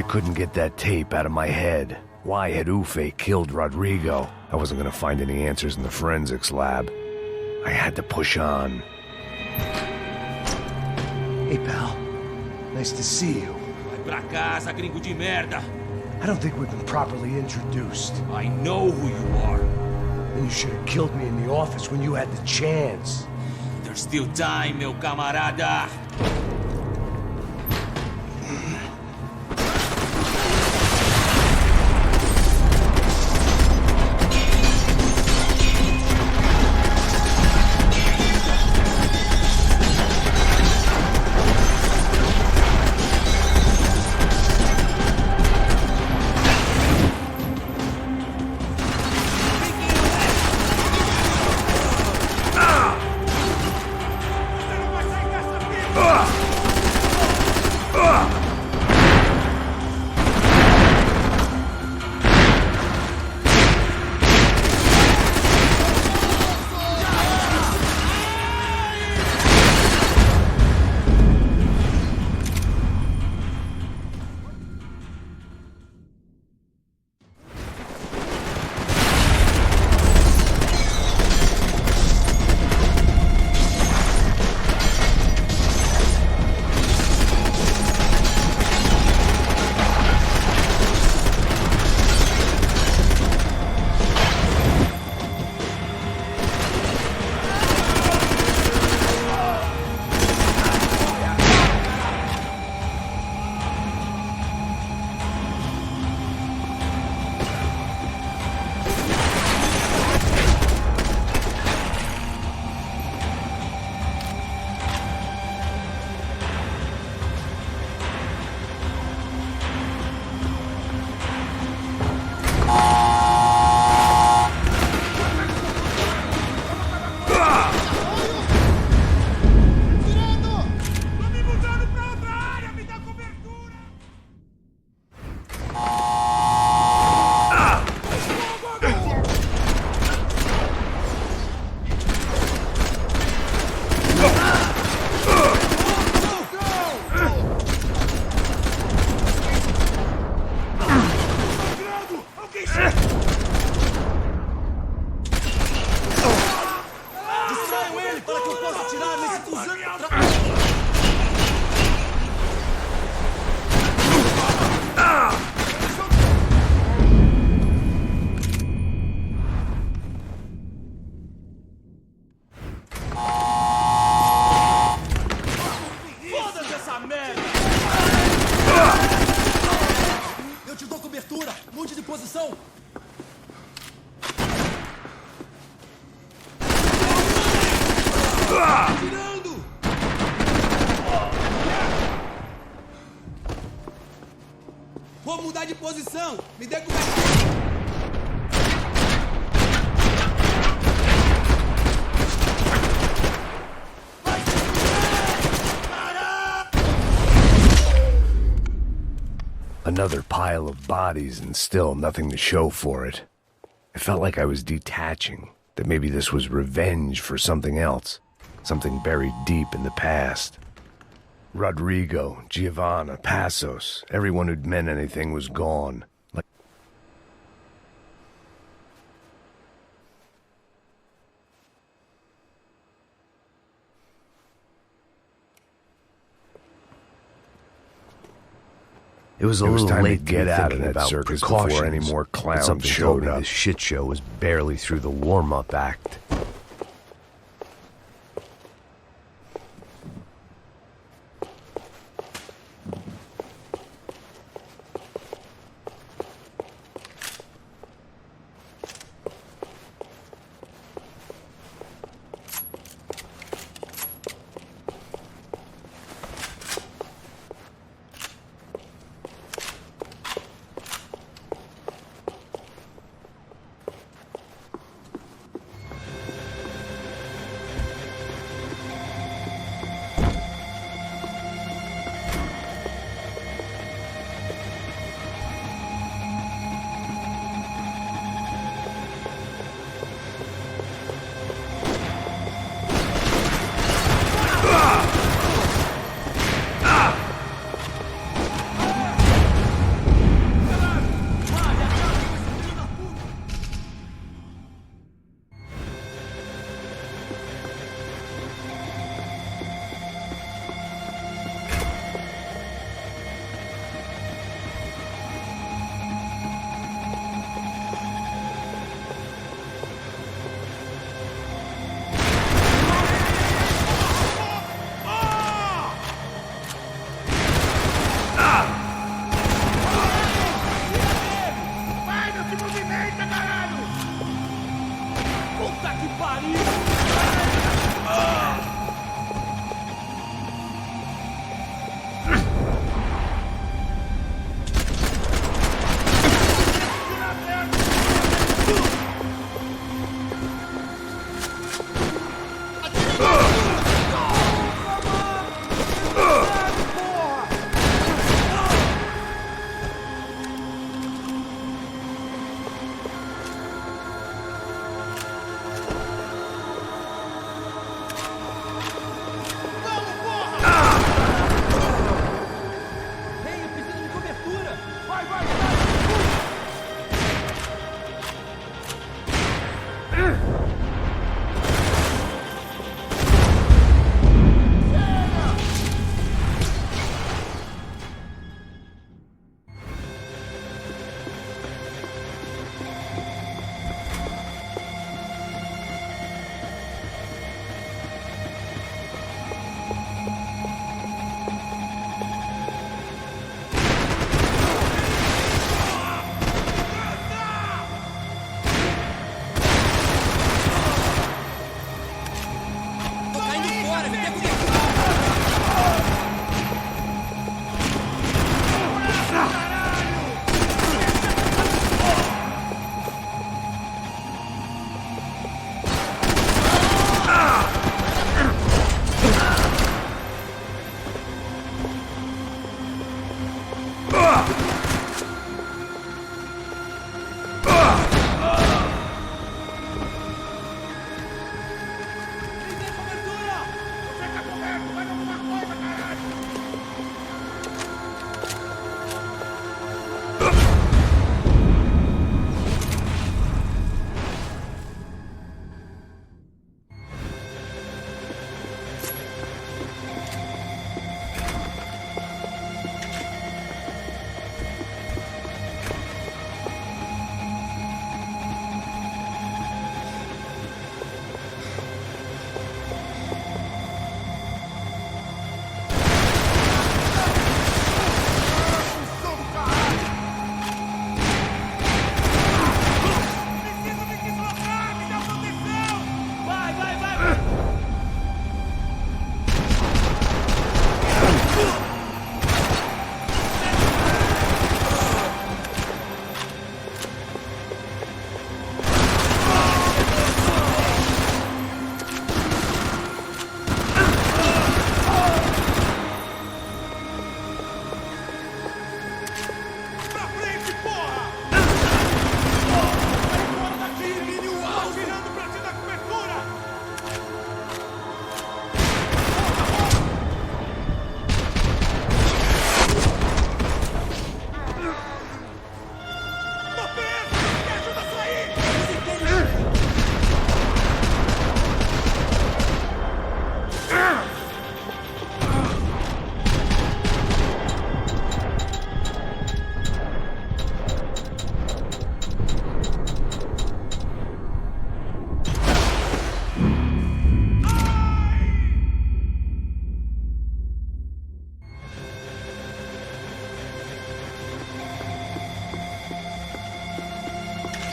couldn't get that tape out of my head. Why had Ufe killed Rodrigo? I wasn't gonna find any answers in the forensics lab. I had to push on. Hey, pal. Nice to see you. Vai pra casa, gringo de merda. I don't think we've been properly introduced. I know who you are. Then you should have killed me in the office when you had the chance. There's still time, meu camarada. Vou mudar de posição. Me dê cobertura. Another pile of bodies and still nothing to show for it. It felt like I was detaching, that maybe this was revenge for something else, something buried deep in the past. Rodrigo, Giovanna, Passos, everyone who'd meant anything was gone. It was a little late to get out of that circus before any more clowns showed up. This shit show was barely through the warm-up act.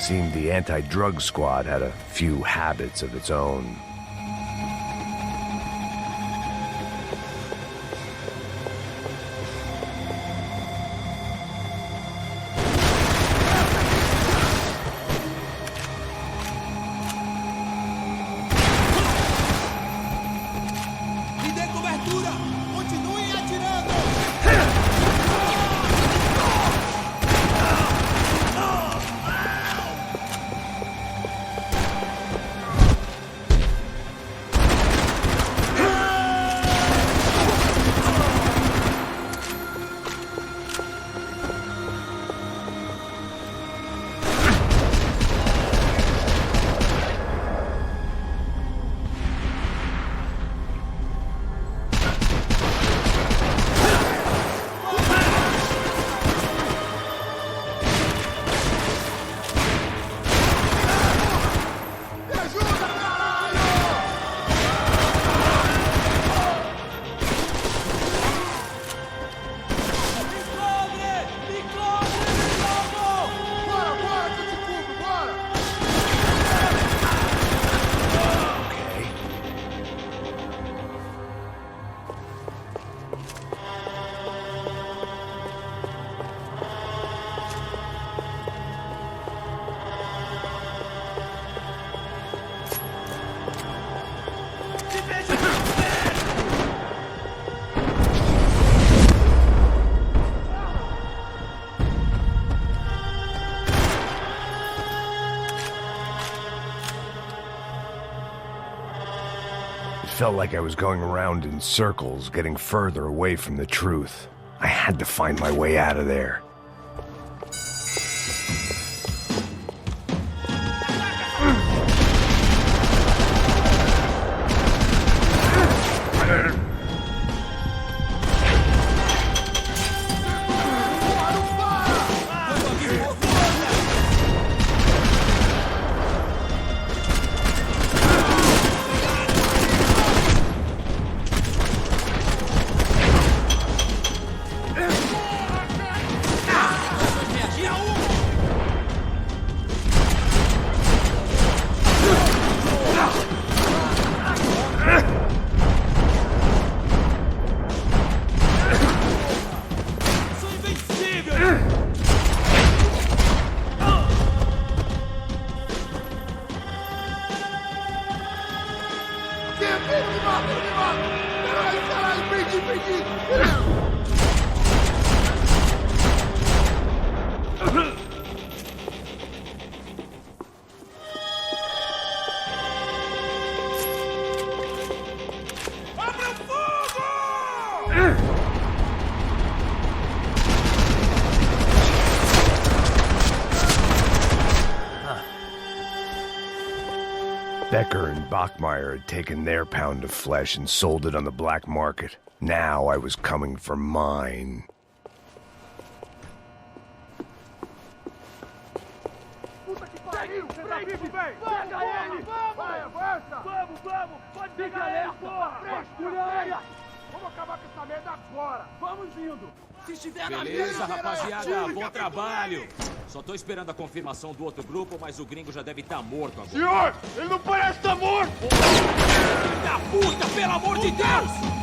Seemed the anti-drug squad had a few habits of its own. It felt like I was going around in circles, getting further away from the truth. I had to find my way out of there. Becker and Bachmeyer had taken their pound of flesh and sold it on the black market. Now I was coming for mine. Puta que pariu! Você tá vivo, velho! Pega ele! Vai, avança! Vamos, vamos! Pode pegar ele, porra! Mulher! Vamos acabar com essa merda agora! Vamos indo! Se estiver na Beleza, rapaziada, bom trabalho. Só tô esperando a confirmação do outro grupo, mas o gringo já deve estar morto agora. Senhor, ele não parece estar morto! Filho da puta, pelo amor de Deus!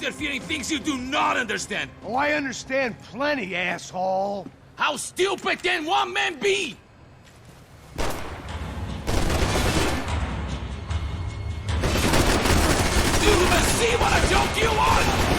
interfere in things you do not understand. Oh, I understand plenty, asshole. How stupid can one man be? Do you even see what a joke you are?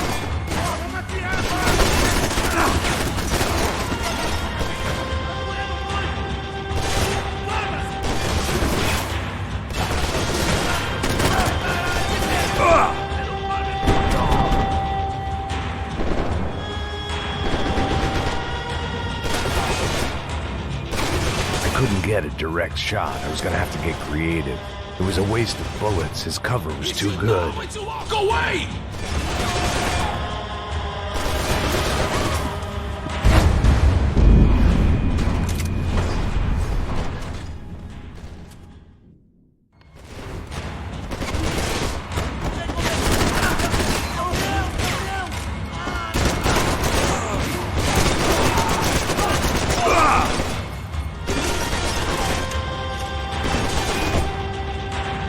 I couldn't get a direct shot. I was gonna have to get creative. It was a waste of bullets. His cover was too good. To walk away!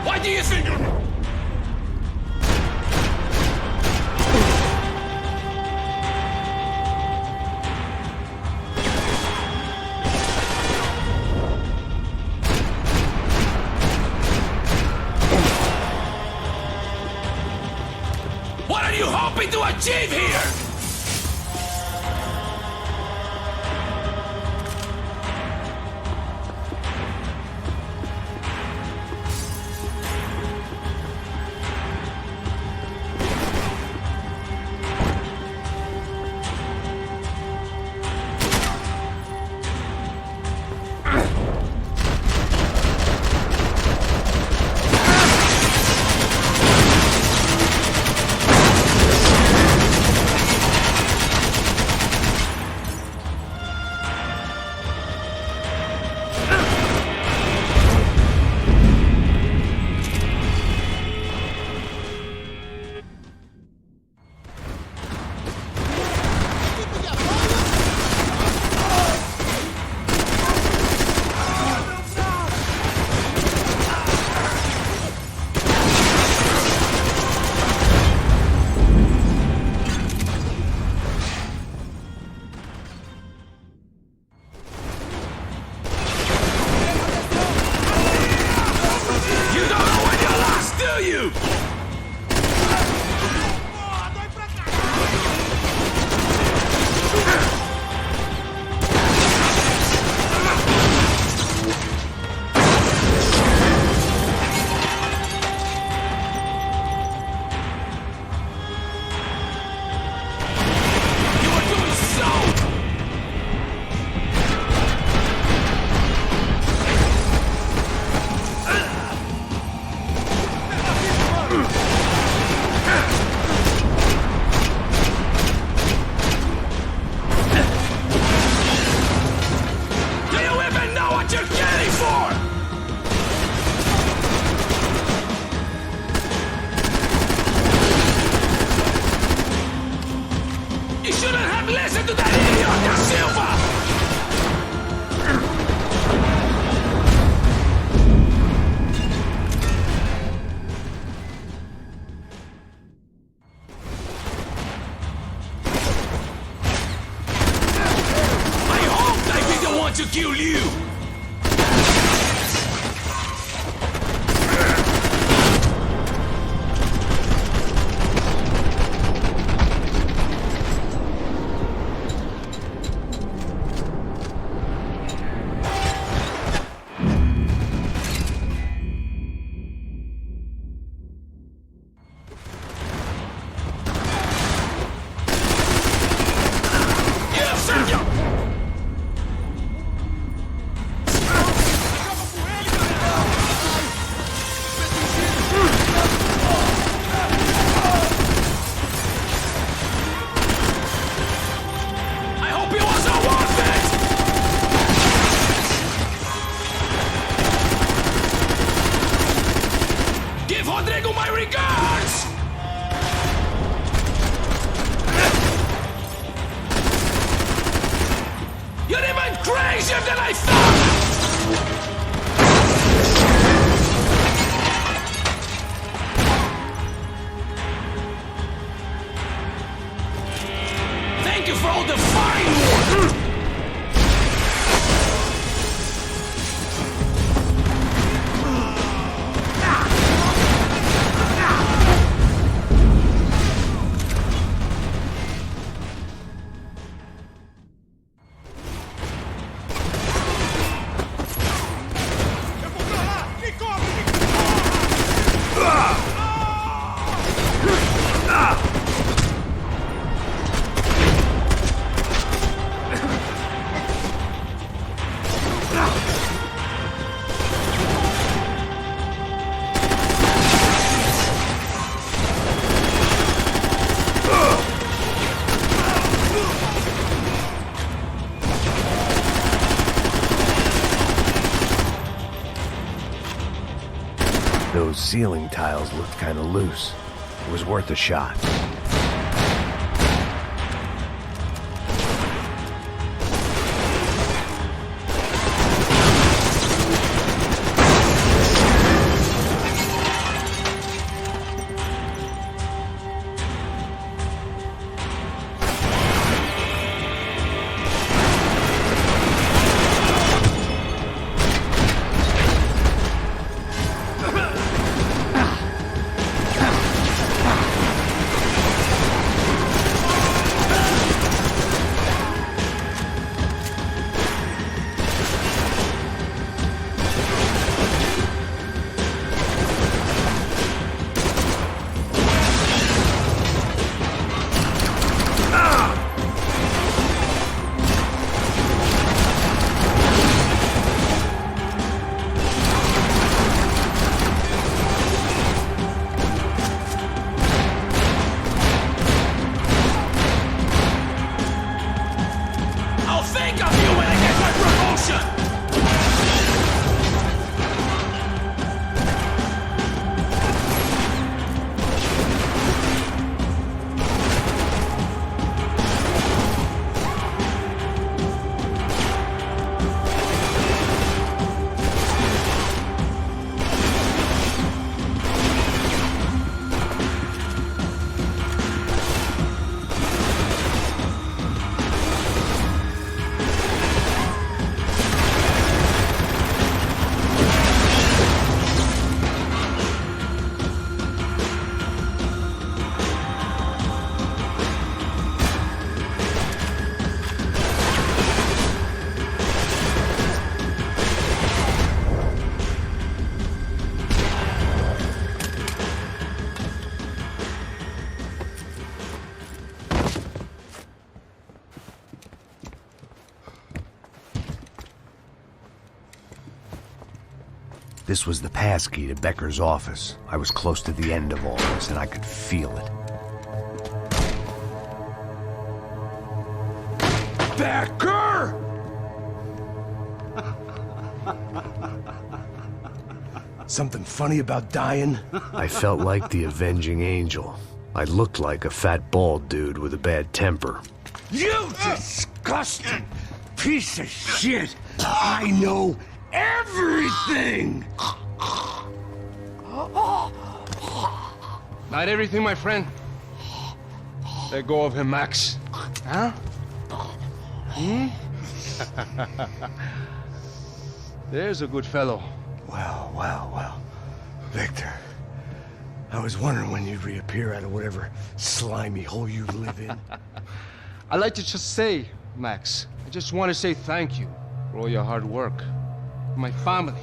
Why do you think... What are you hoping to achieve here? To kill you! crazier than I thought! looking for all the fine ones! Those ceiling tiles looked kind of loose. It was worth a shot. This was the passkey to Becker's office. I was close to the end of all this, and I could feel it. Becker! Something funny about dying? I felt like the avenging angel. I looked like a fat bald dude with a bad temper. You disgusting piece of shit! I know everything! Not everything, my friend. Let go of him, Max. Huh? There's a good fellow. Well. Victor, I was wondering when you'd reappear out of whatever slimy hole you live in. I'd like to just say, Max, I just want to say thank you for all your hard work, for my family,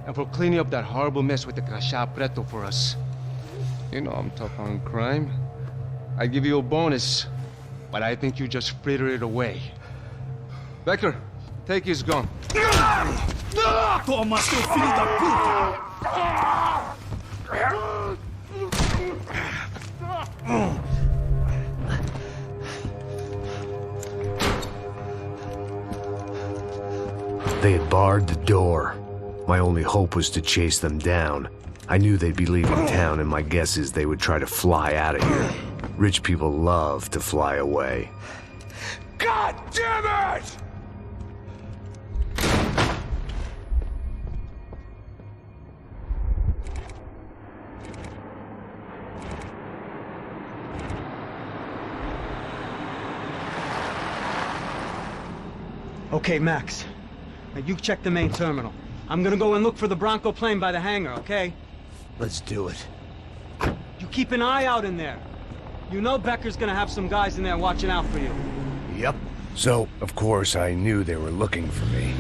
and for cleaning up that horrible mess with the crachá preto for us. You know I'm tough on crime. I give you a bonus, but I think you just fritter it away. Becker, take his gun. Toma, seu filho da puta! They had barred the door. My only hope was to chase them down. I knew they'd be leaving town, and my guess is they would try to fly out of here. Rich people love to fly away. God damn it! Okay, Max. Now you check the main terminal. I'm gonna go and look for the Bronco plane by the hangar, okay? Let's do it. You keep an eye out in there. You know Becker's gonna have some guys in there watching out for you. Yep. So, of course, I knew they were looking for me.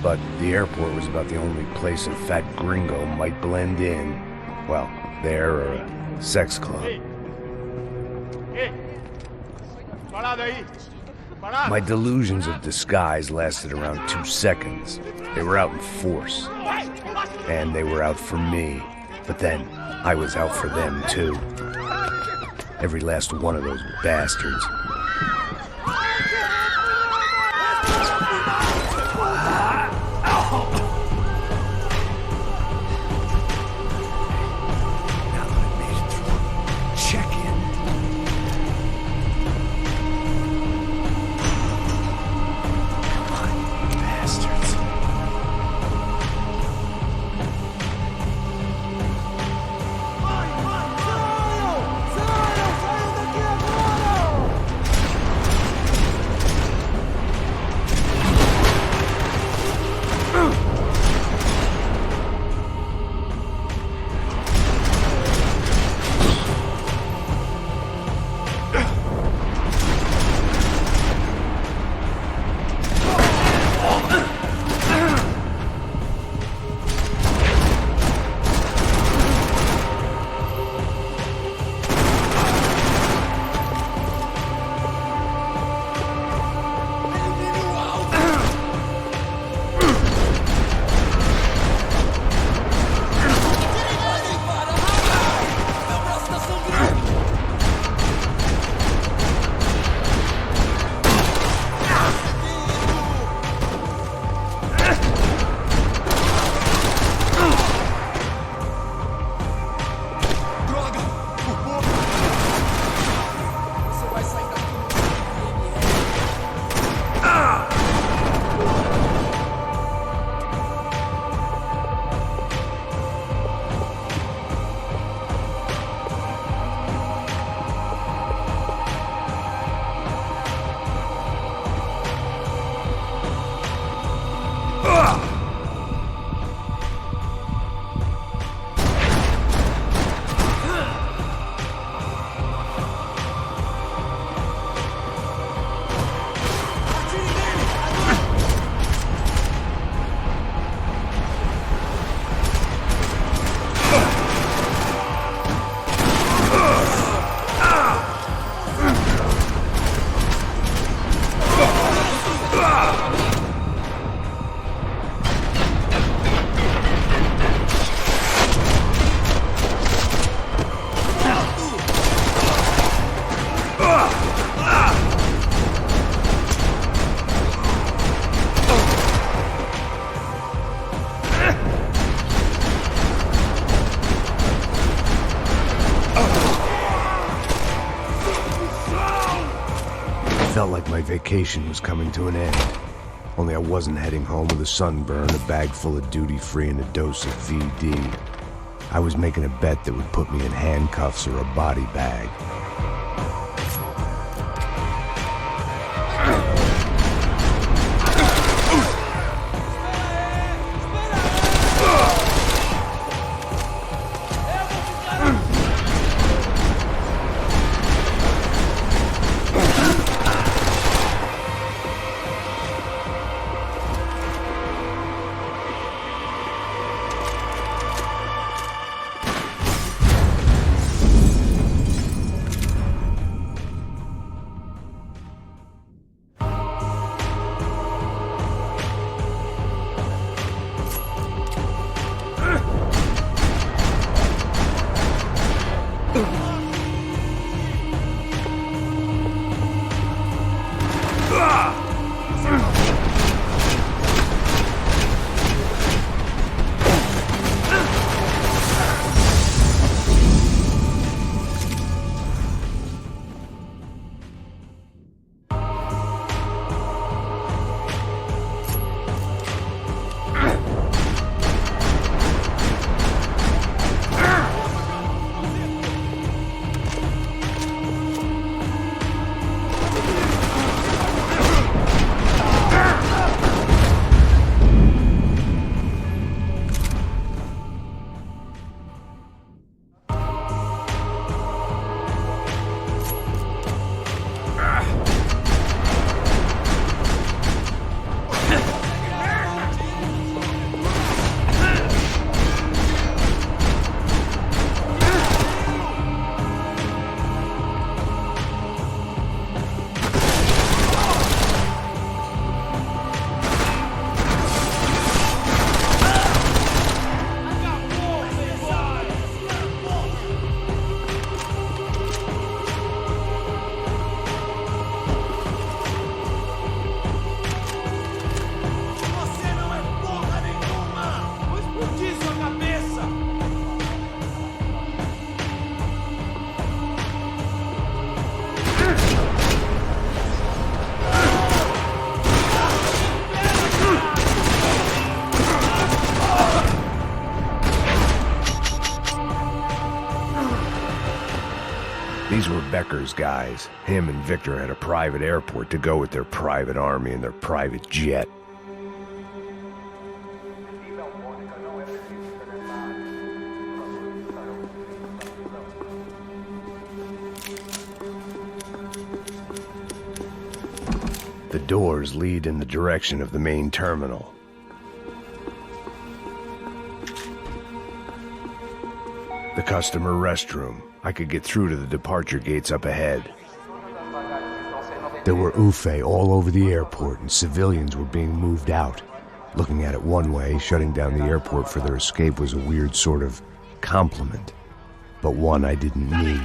But the airport was about the only place a fat gringo might blend in. Well, there or a sex club. My delusions of disguise lasted around 2 seconds. They were out in force. And they were out for me. But then, I was out for them, too. Every last one of those bastards. Felt like my vacation was coming to an end. Only I wasn't heading home with a sunburn, a bag full of duty-free, and a dose of VD. I was making a bet that would put me in handcuffs or a body bag. Packers guys. Him and Victor had a private airport to go with their private army and their private jet. The doors lead in the direction of the main terminal. The customer restroom. I could get through to the departure gates up ahead. There were UFE all over the airport, and civilians were being moved out. Looking at it one way, shutting down the airport for their escape was a weird sort of compliment, but one I didn't need.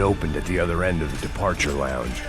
opened at the other end of the departure lounge.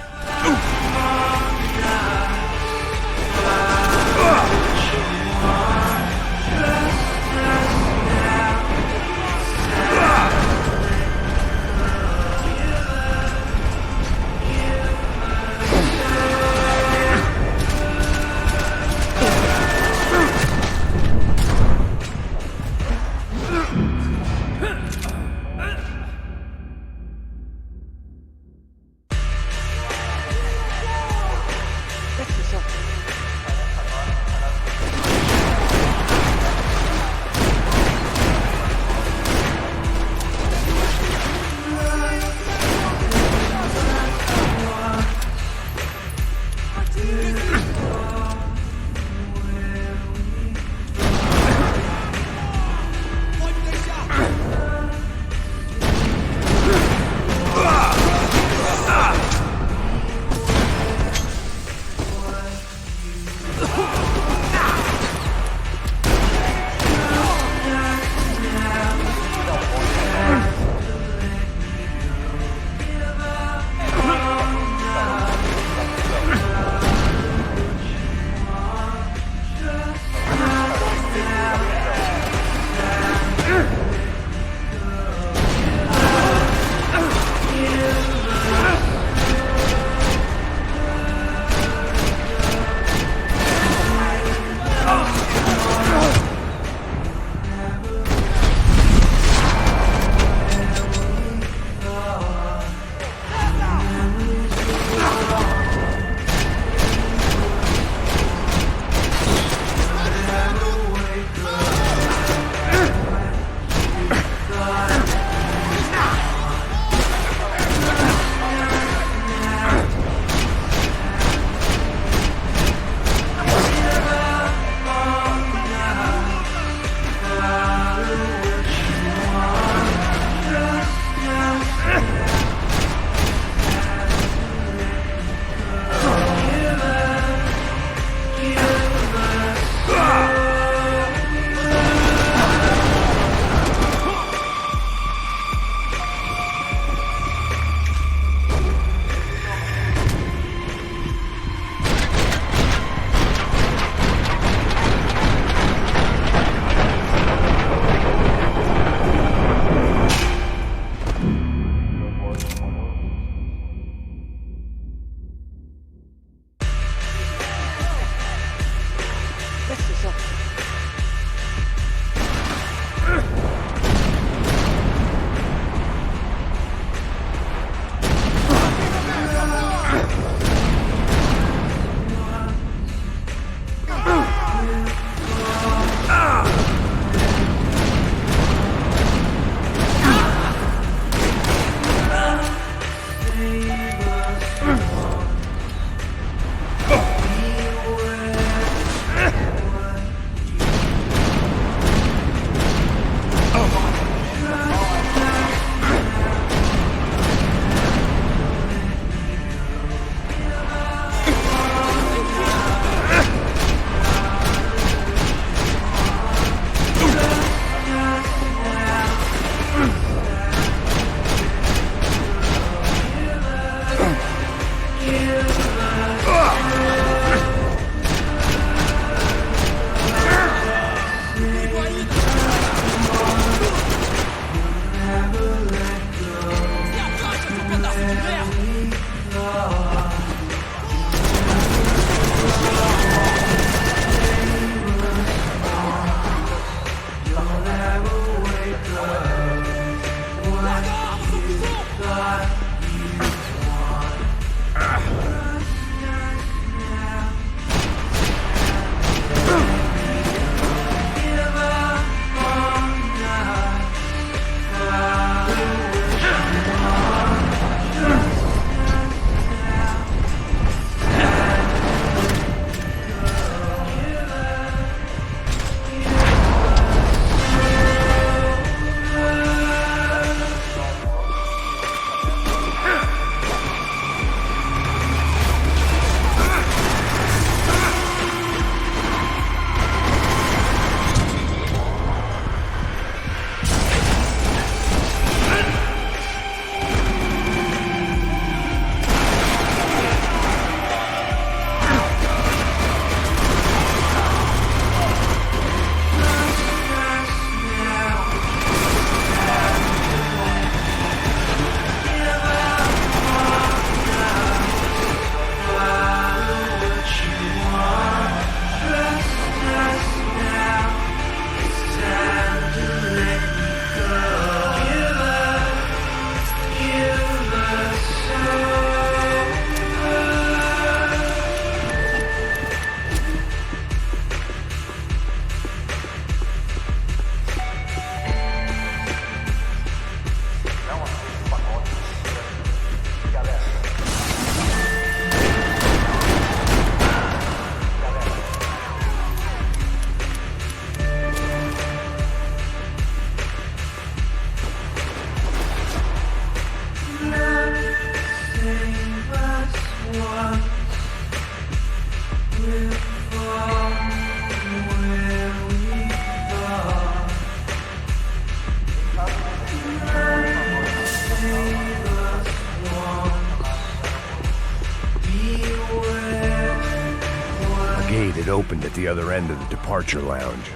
at the other end of the departure lounge.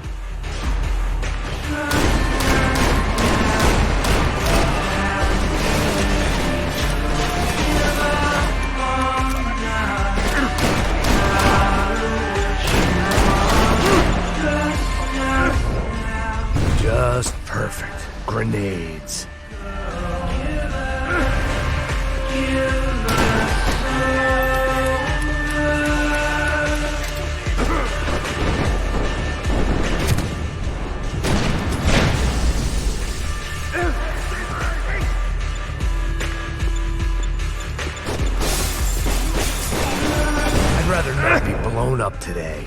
Just perfect. Grenades. I'd rather not be blown up today.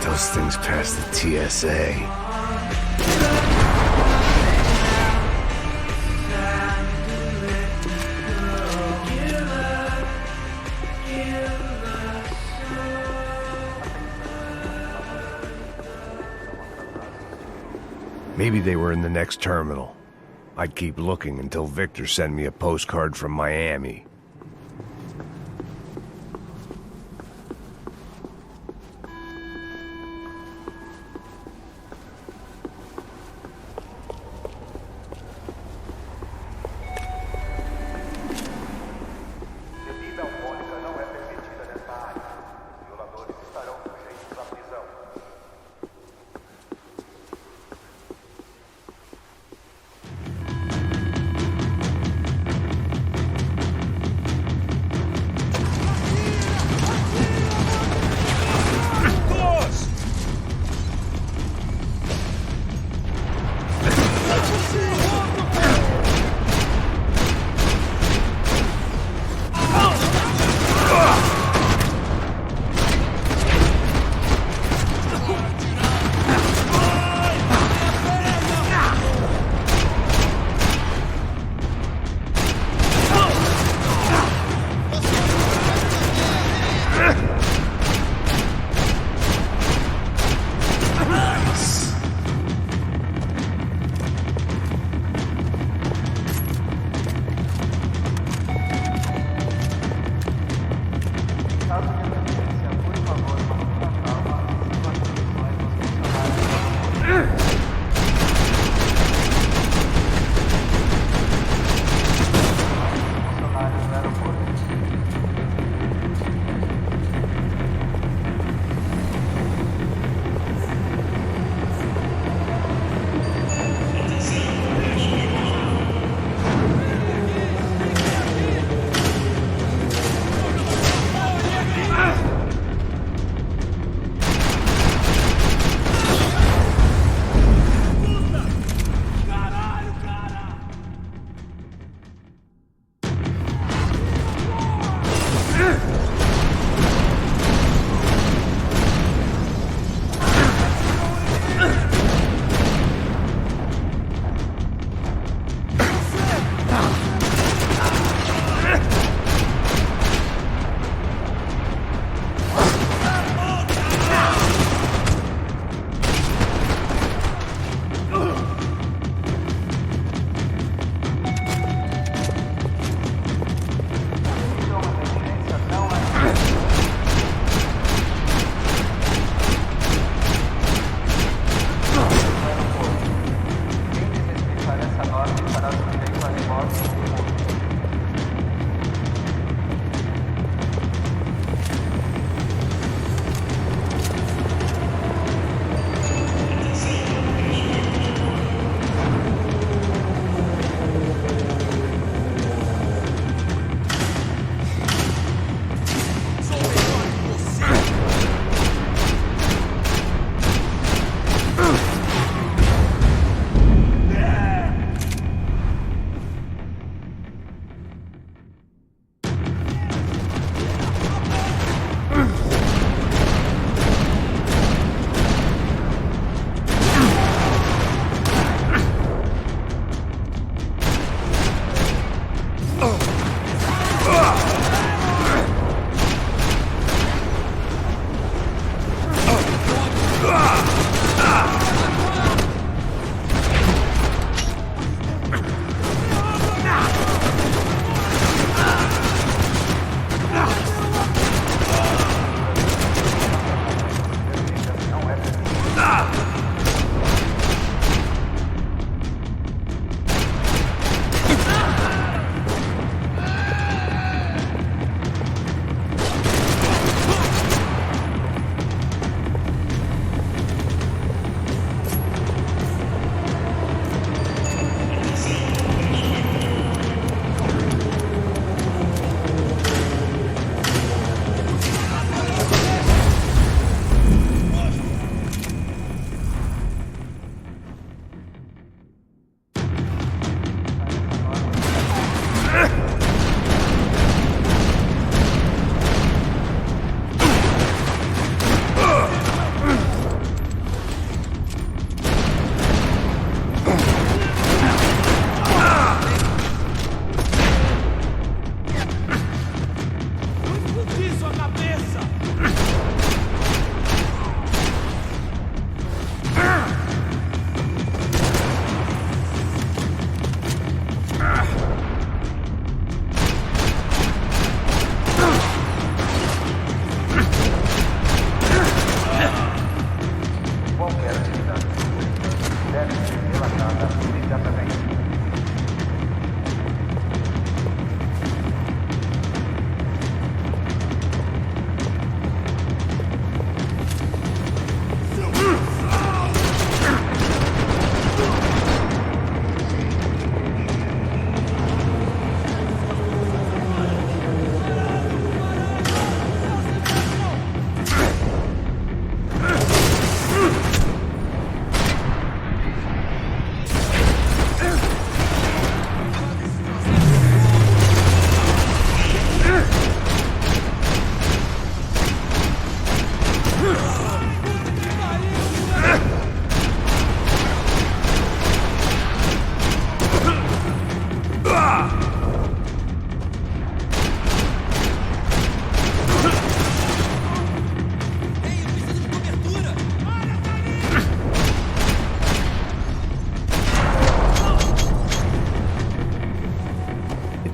Those things past the TSA. Maybe they were in the next terminal. I'd keep looking until Victor sent me a postcard from Miami.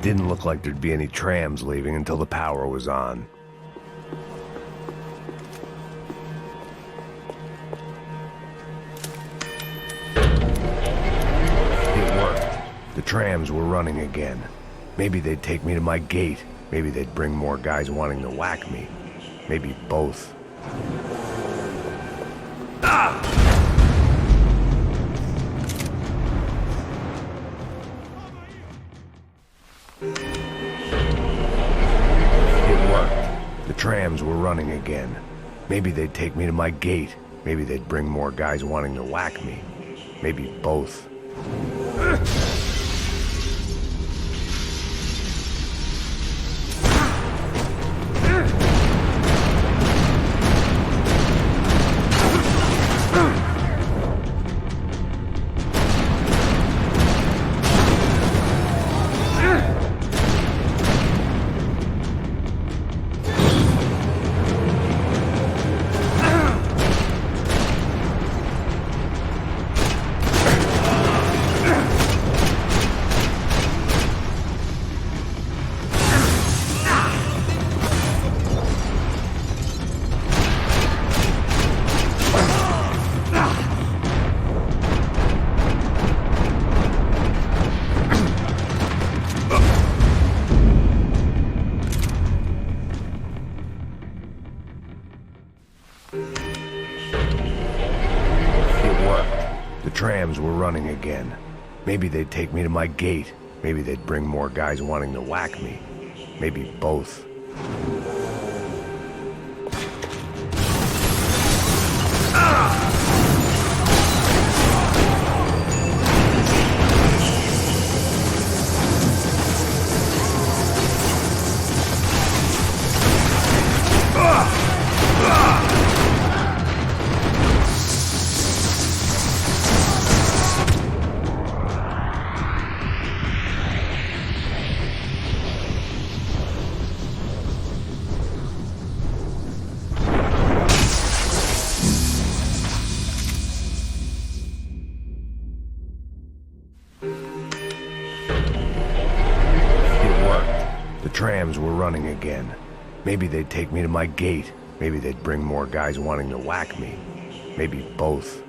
didn't look like there'd be any trams leaving until the power was on. It worked. The trams were running again. Maybe they'd take me to my gate. Maybe they'd bring more guys wanting to whack me. Maybe both. Ah! It worked. The trams were running again. Maybe they'd take me to my gate. Maybe they'd bring more guys wanting to whack me. Maybe both. Trams were running again. Maybe they'd take me to my gate. Maybe they'd bring more guys wanting to whack me. Maybe both. Trams were running again. Maybe they'd take me to my gate. Maybe they'd bring more guys wanting to whack me. Maybe both.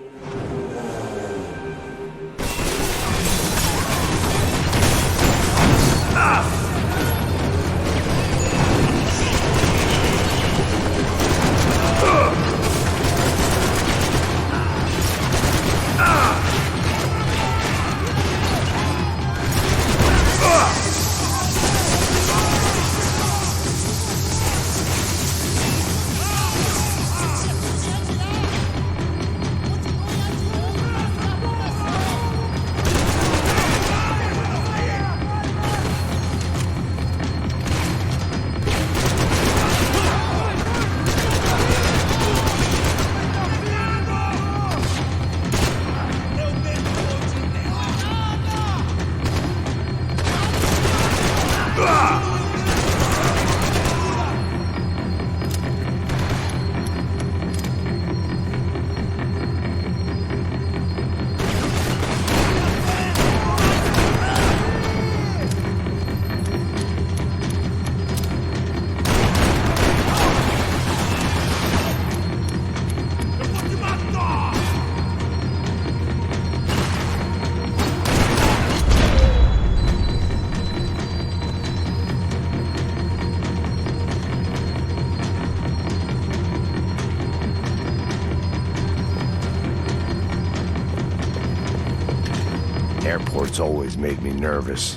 Airports always made me nervous.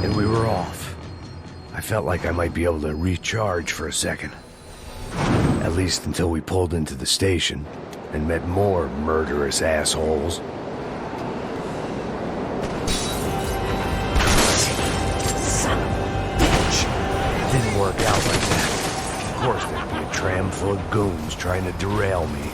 And we were off. I felt like I might be able to recharge for a second. At least until we pulled into the station and met more murderous assholes. Work out like that. Of course there'd be a tram full of goons trying to derail me.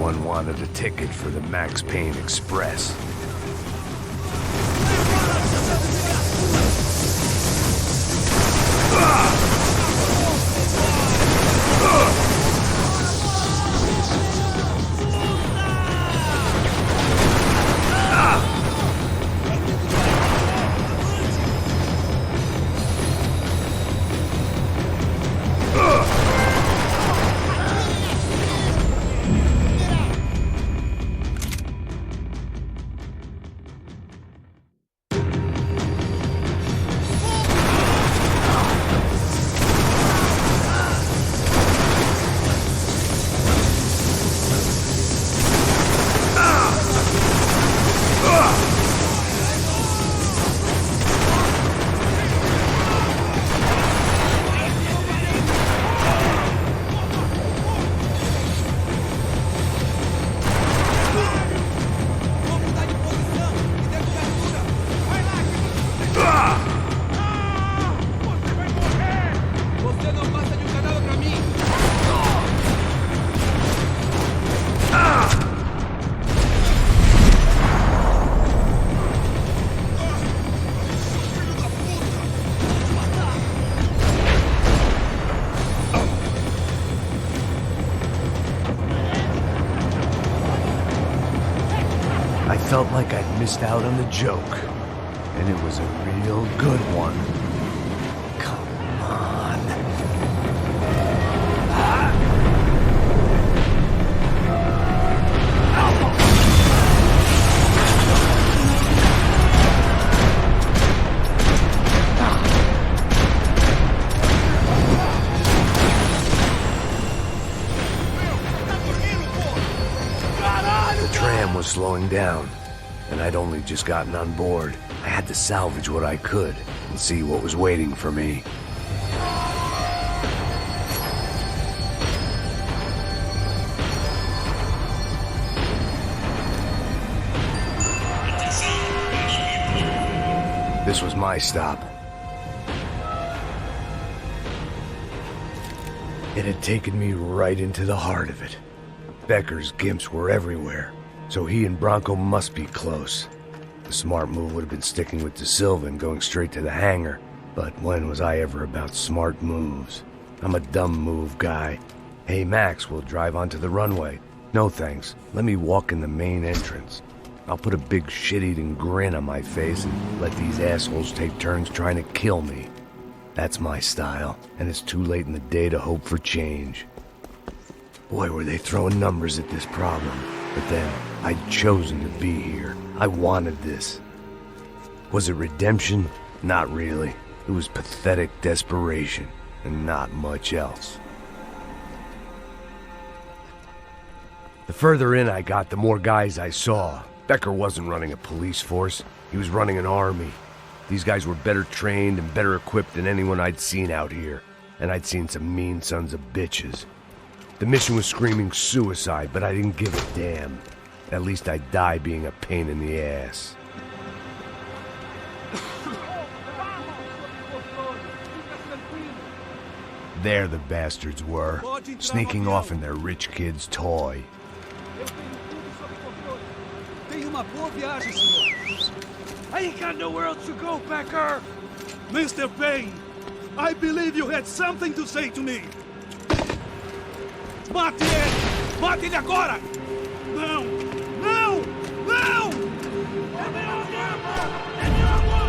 Everyone wanted a ticket for the Max Payne Express. I felt like I'd missed out on the joke, and it was a real good one. Come on. The tram was slowing down, and I'd only just gotten on board. I had to salvage what I could and see what was waiting for me. This was my stop. It had taken me right into the heart of it. Becker's gimps were everywhere, so he and Bronco must be close. The smart move would have been sticking with De Silva and going straight to the hangar, but when was I ever about smart moves? I'm a dumb move guy. Hey Max, we'll drive onto the runway. No thanks, let me walk in the main entrance. I'll put a big shit-eating grin on my face and let these assholes take turns trying to kill me. That's my style, and it's too late in the day to hope for change. Boy, were they throwing numbers at this problem. But then, I'd chosen to be here. I wanted this. Was it redemption? Not really. It was pathetic desperation, and not much else. The further in I got, the more guys I saw. Becker wasn't running a police force. He was running an army. These guys were better trained and better equipped than anyone I'd seen out here. And I'd seen some mean sons of bitches. The mission was screaming suicide, but I didn't give a damn. At least I'd die being a pain in the ass. There the bastards were, sneaking off in their rich kid's toy. I ain't got nowhere else to go, Becker! Mr. Payne, I believe you had something to say to me. Mate ele! Mate ele agora! Não! Não! Não! É meu tempo! É meu amor!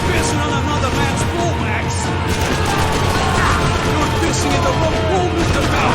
Pissing on another man's pool, Max! You're pissing in the wrong pool, Mr. Bell!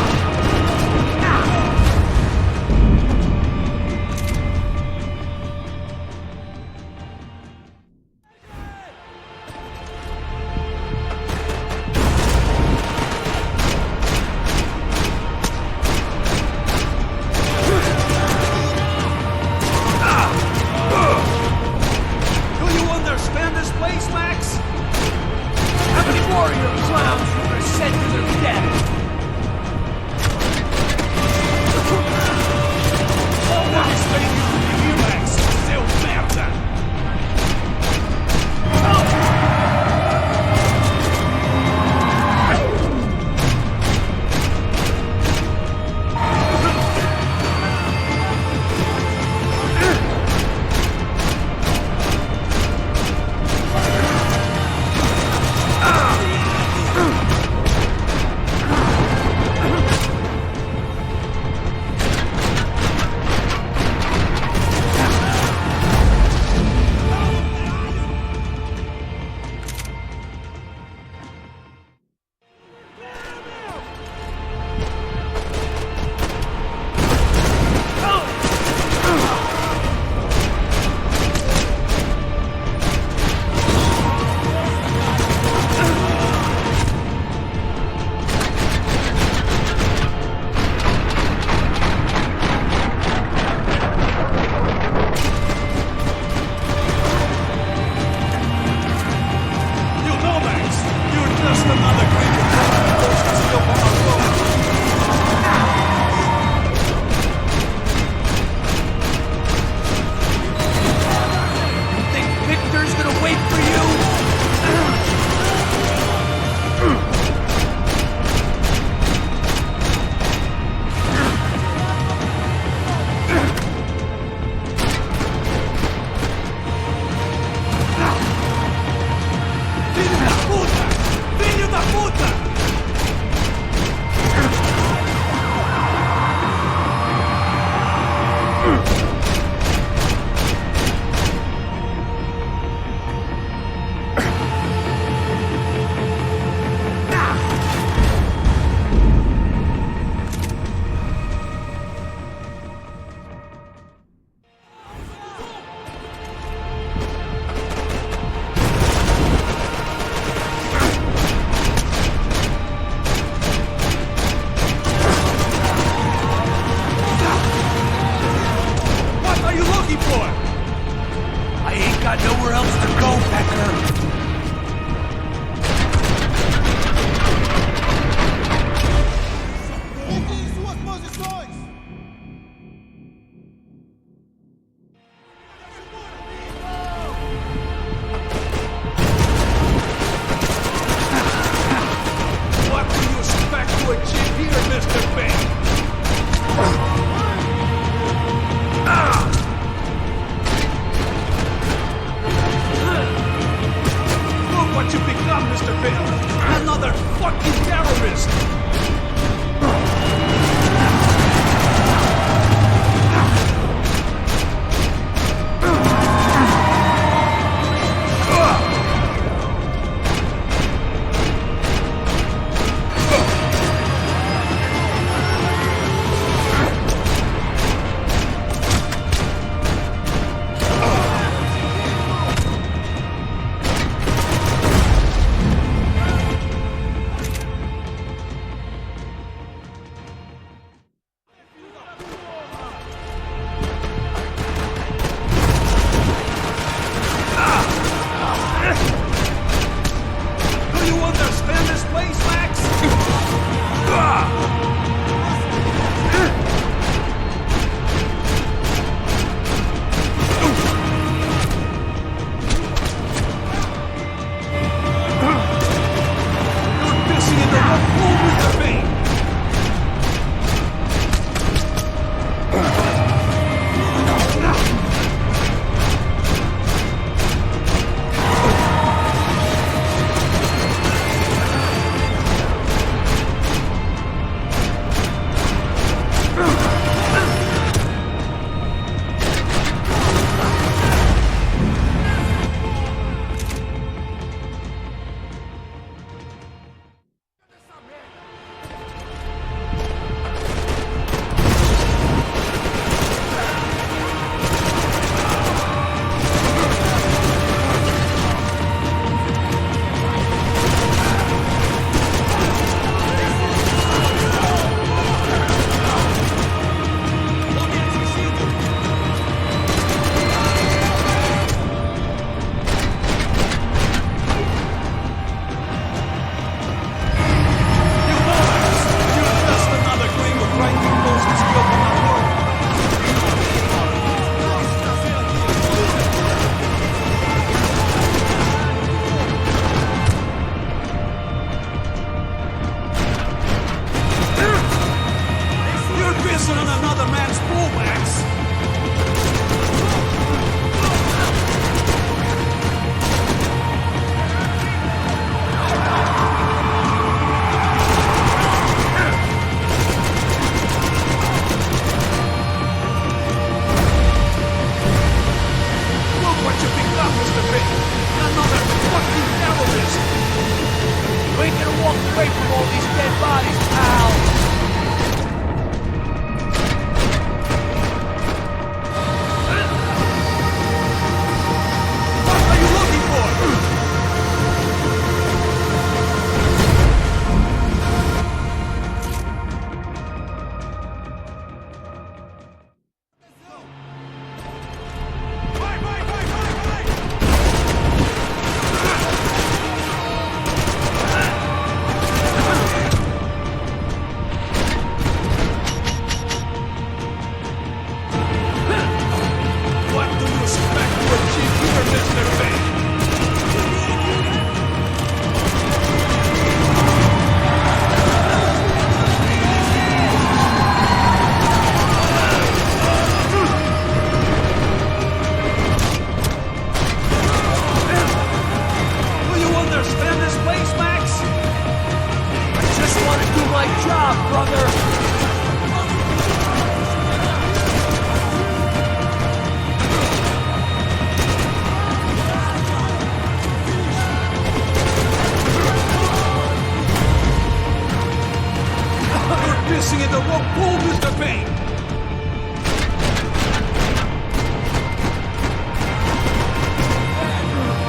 pissing on another man's pool, Max! Look what you become, Mr. Big! Another fucking terrorist! You ain't gonna walk away from all these dead bodies, pal! Pissing in the wrong pool, Mr. Payne!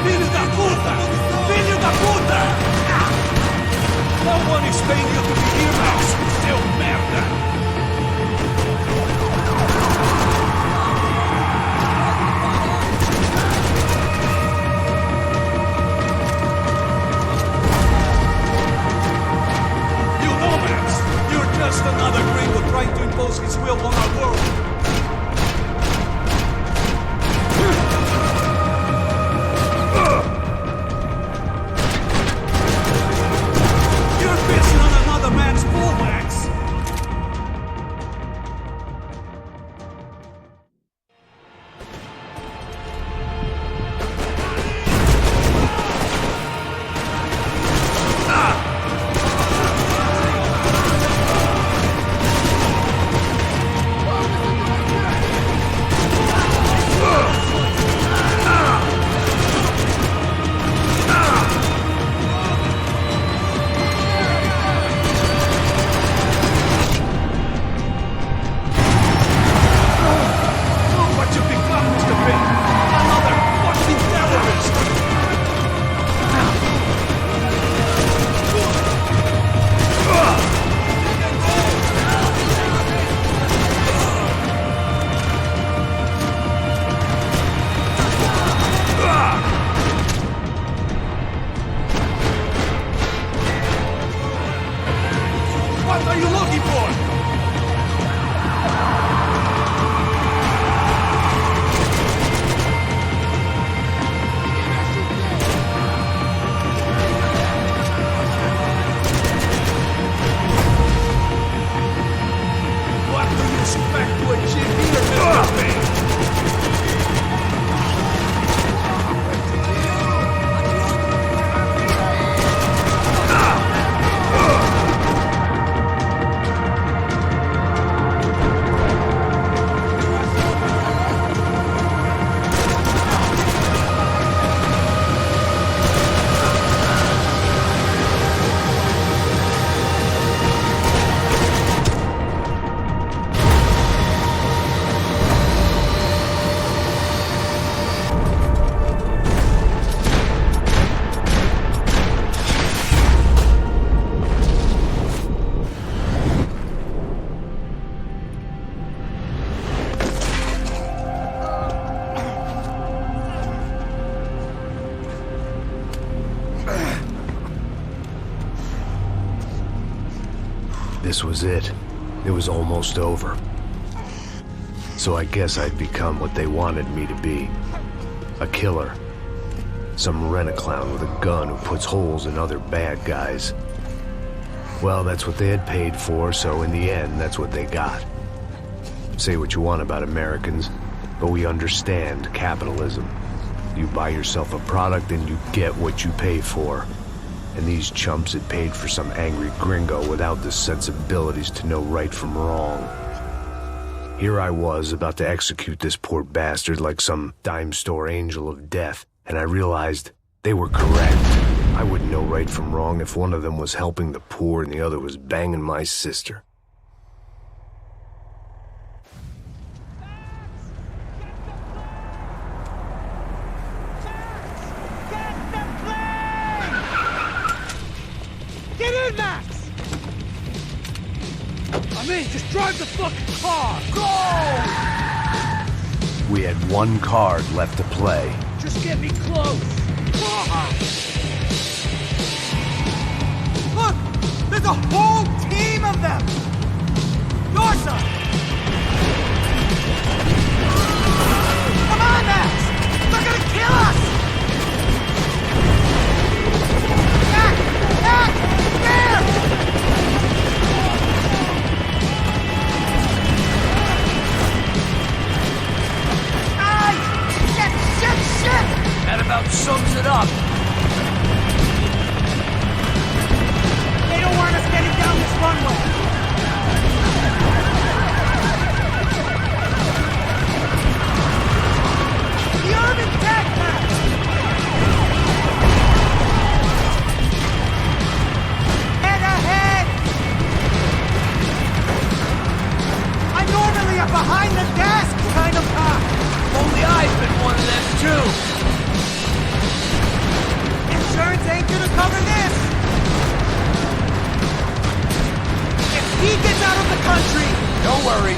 Filho da puta! Filho da puta! No one is paying you to be here, Max! Seu merda! Just another gringo trying to impose his will on our world. You're pissing on another man's pool, Max. What are you looking for? What do you expect to achieve here, Mr. Payne? This was it. It was almost over. So I guess I'd become what they wanted me to be. A killer. Some rent-a-clown with a gun who puts holes in other bad guys. Well, that's what they had paid for, so in the end, that's what they got. Say what you want about Americans, but we understand capitalism. You buy yourself a product and you get what you pay for. And these chumps had paid for some angry gringo without the sensibilities to know right from wrong. Here I was about to execute this poor bastard like some dime store angel of death, and I realized they were correct. I wouldn't know right from wrong if one of them was helping the poor and the other was banging my sister. Get in, Max! I'm in, just drive the fucking car! Go! We had one card left to play. Just get me close! Look! There's a whole team of them! Nossa! Come on, Max! They're gonna kill us! Max! Max! There! That about sums it up. They don't want us getting down this runway. The urban backpack! Head ahead! I'm normally a behind-the-desk kind of cop. Only I've been one of them, too. Insurance ain't gonna cover this! If he gets out of the country... Don't worry,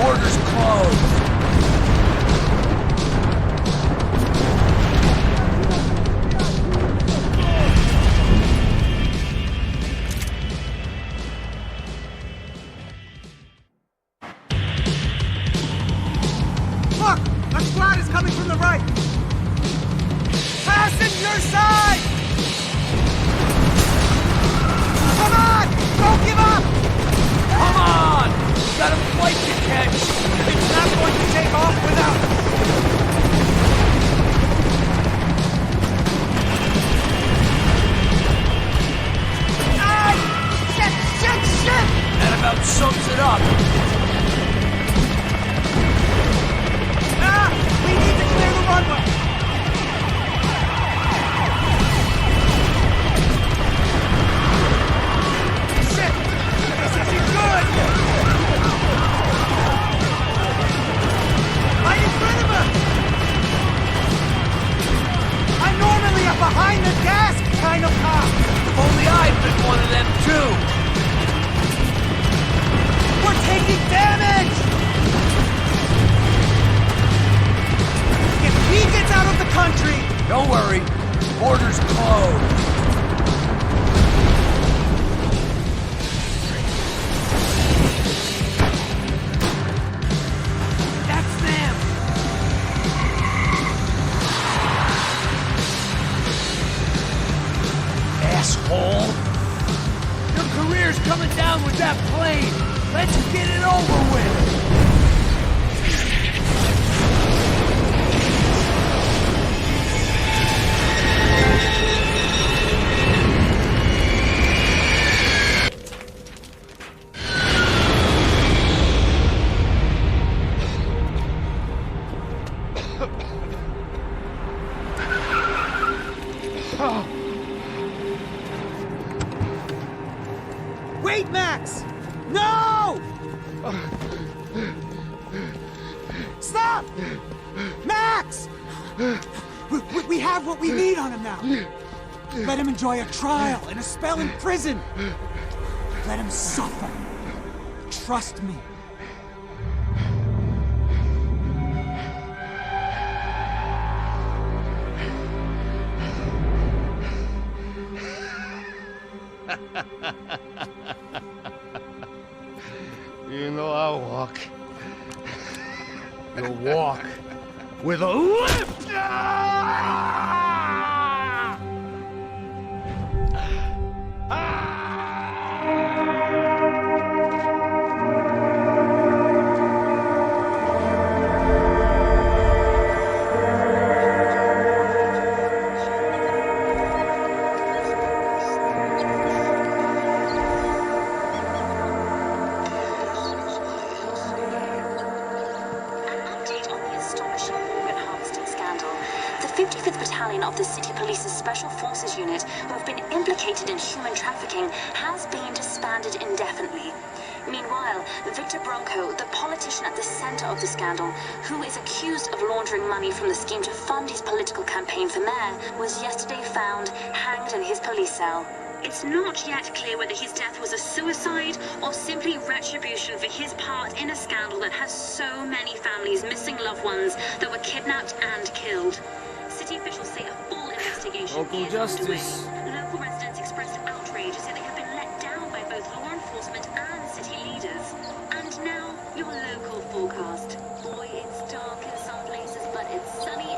border's closed. Look! A squad is coming from the right! Fasten your side! Come on! Don't give up! Come on! You got a flight to catch! It's not going to take off without us! Ah! Shit! That about sums it up. Ah! We need to clear the runway! Behind the desk kind of cop! Only I've been one of them, too! We're taking damage! If he gets out of the country... Don't worry, border's closed. Asshole! Your career's coming down with that plane! Let's get it over with! Wait, Max! No! Stop! Max! We have what we need on him now. Let him enjoy a trial and a spell in prison. Let him suffer. Trust me. You know I'll walk. You'll walk with a lift! 55th Battalion of the City Police's Special Forces Unit, who have been implicated in human trafficking, has been disbanded indefinitely. Meanwhile, Victor Bronco, the politician at the center of the scandal, who is accused of laundering money from the scheme to fund his political campaign for mayor, was yesterday found hanged in his police cell. It's not yet clear whether his death was a suicide or simply retribution for his part in a scandal that has so many families missing loved ones that were kidnapped and killed. City officials say a full investigation Local is justice. underway. Local residents expressed outrage as they have been let down by both law enforcement and city leaders. And now, your local forecast. Boy, it's dark in some places, but it's sunny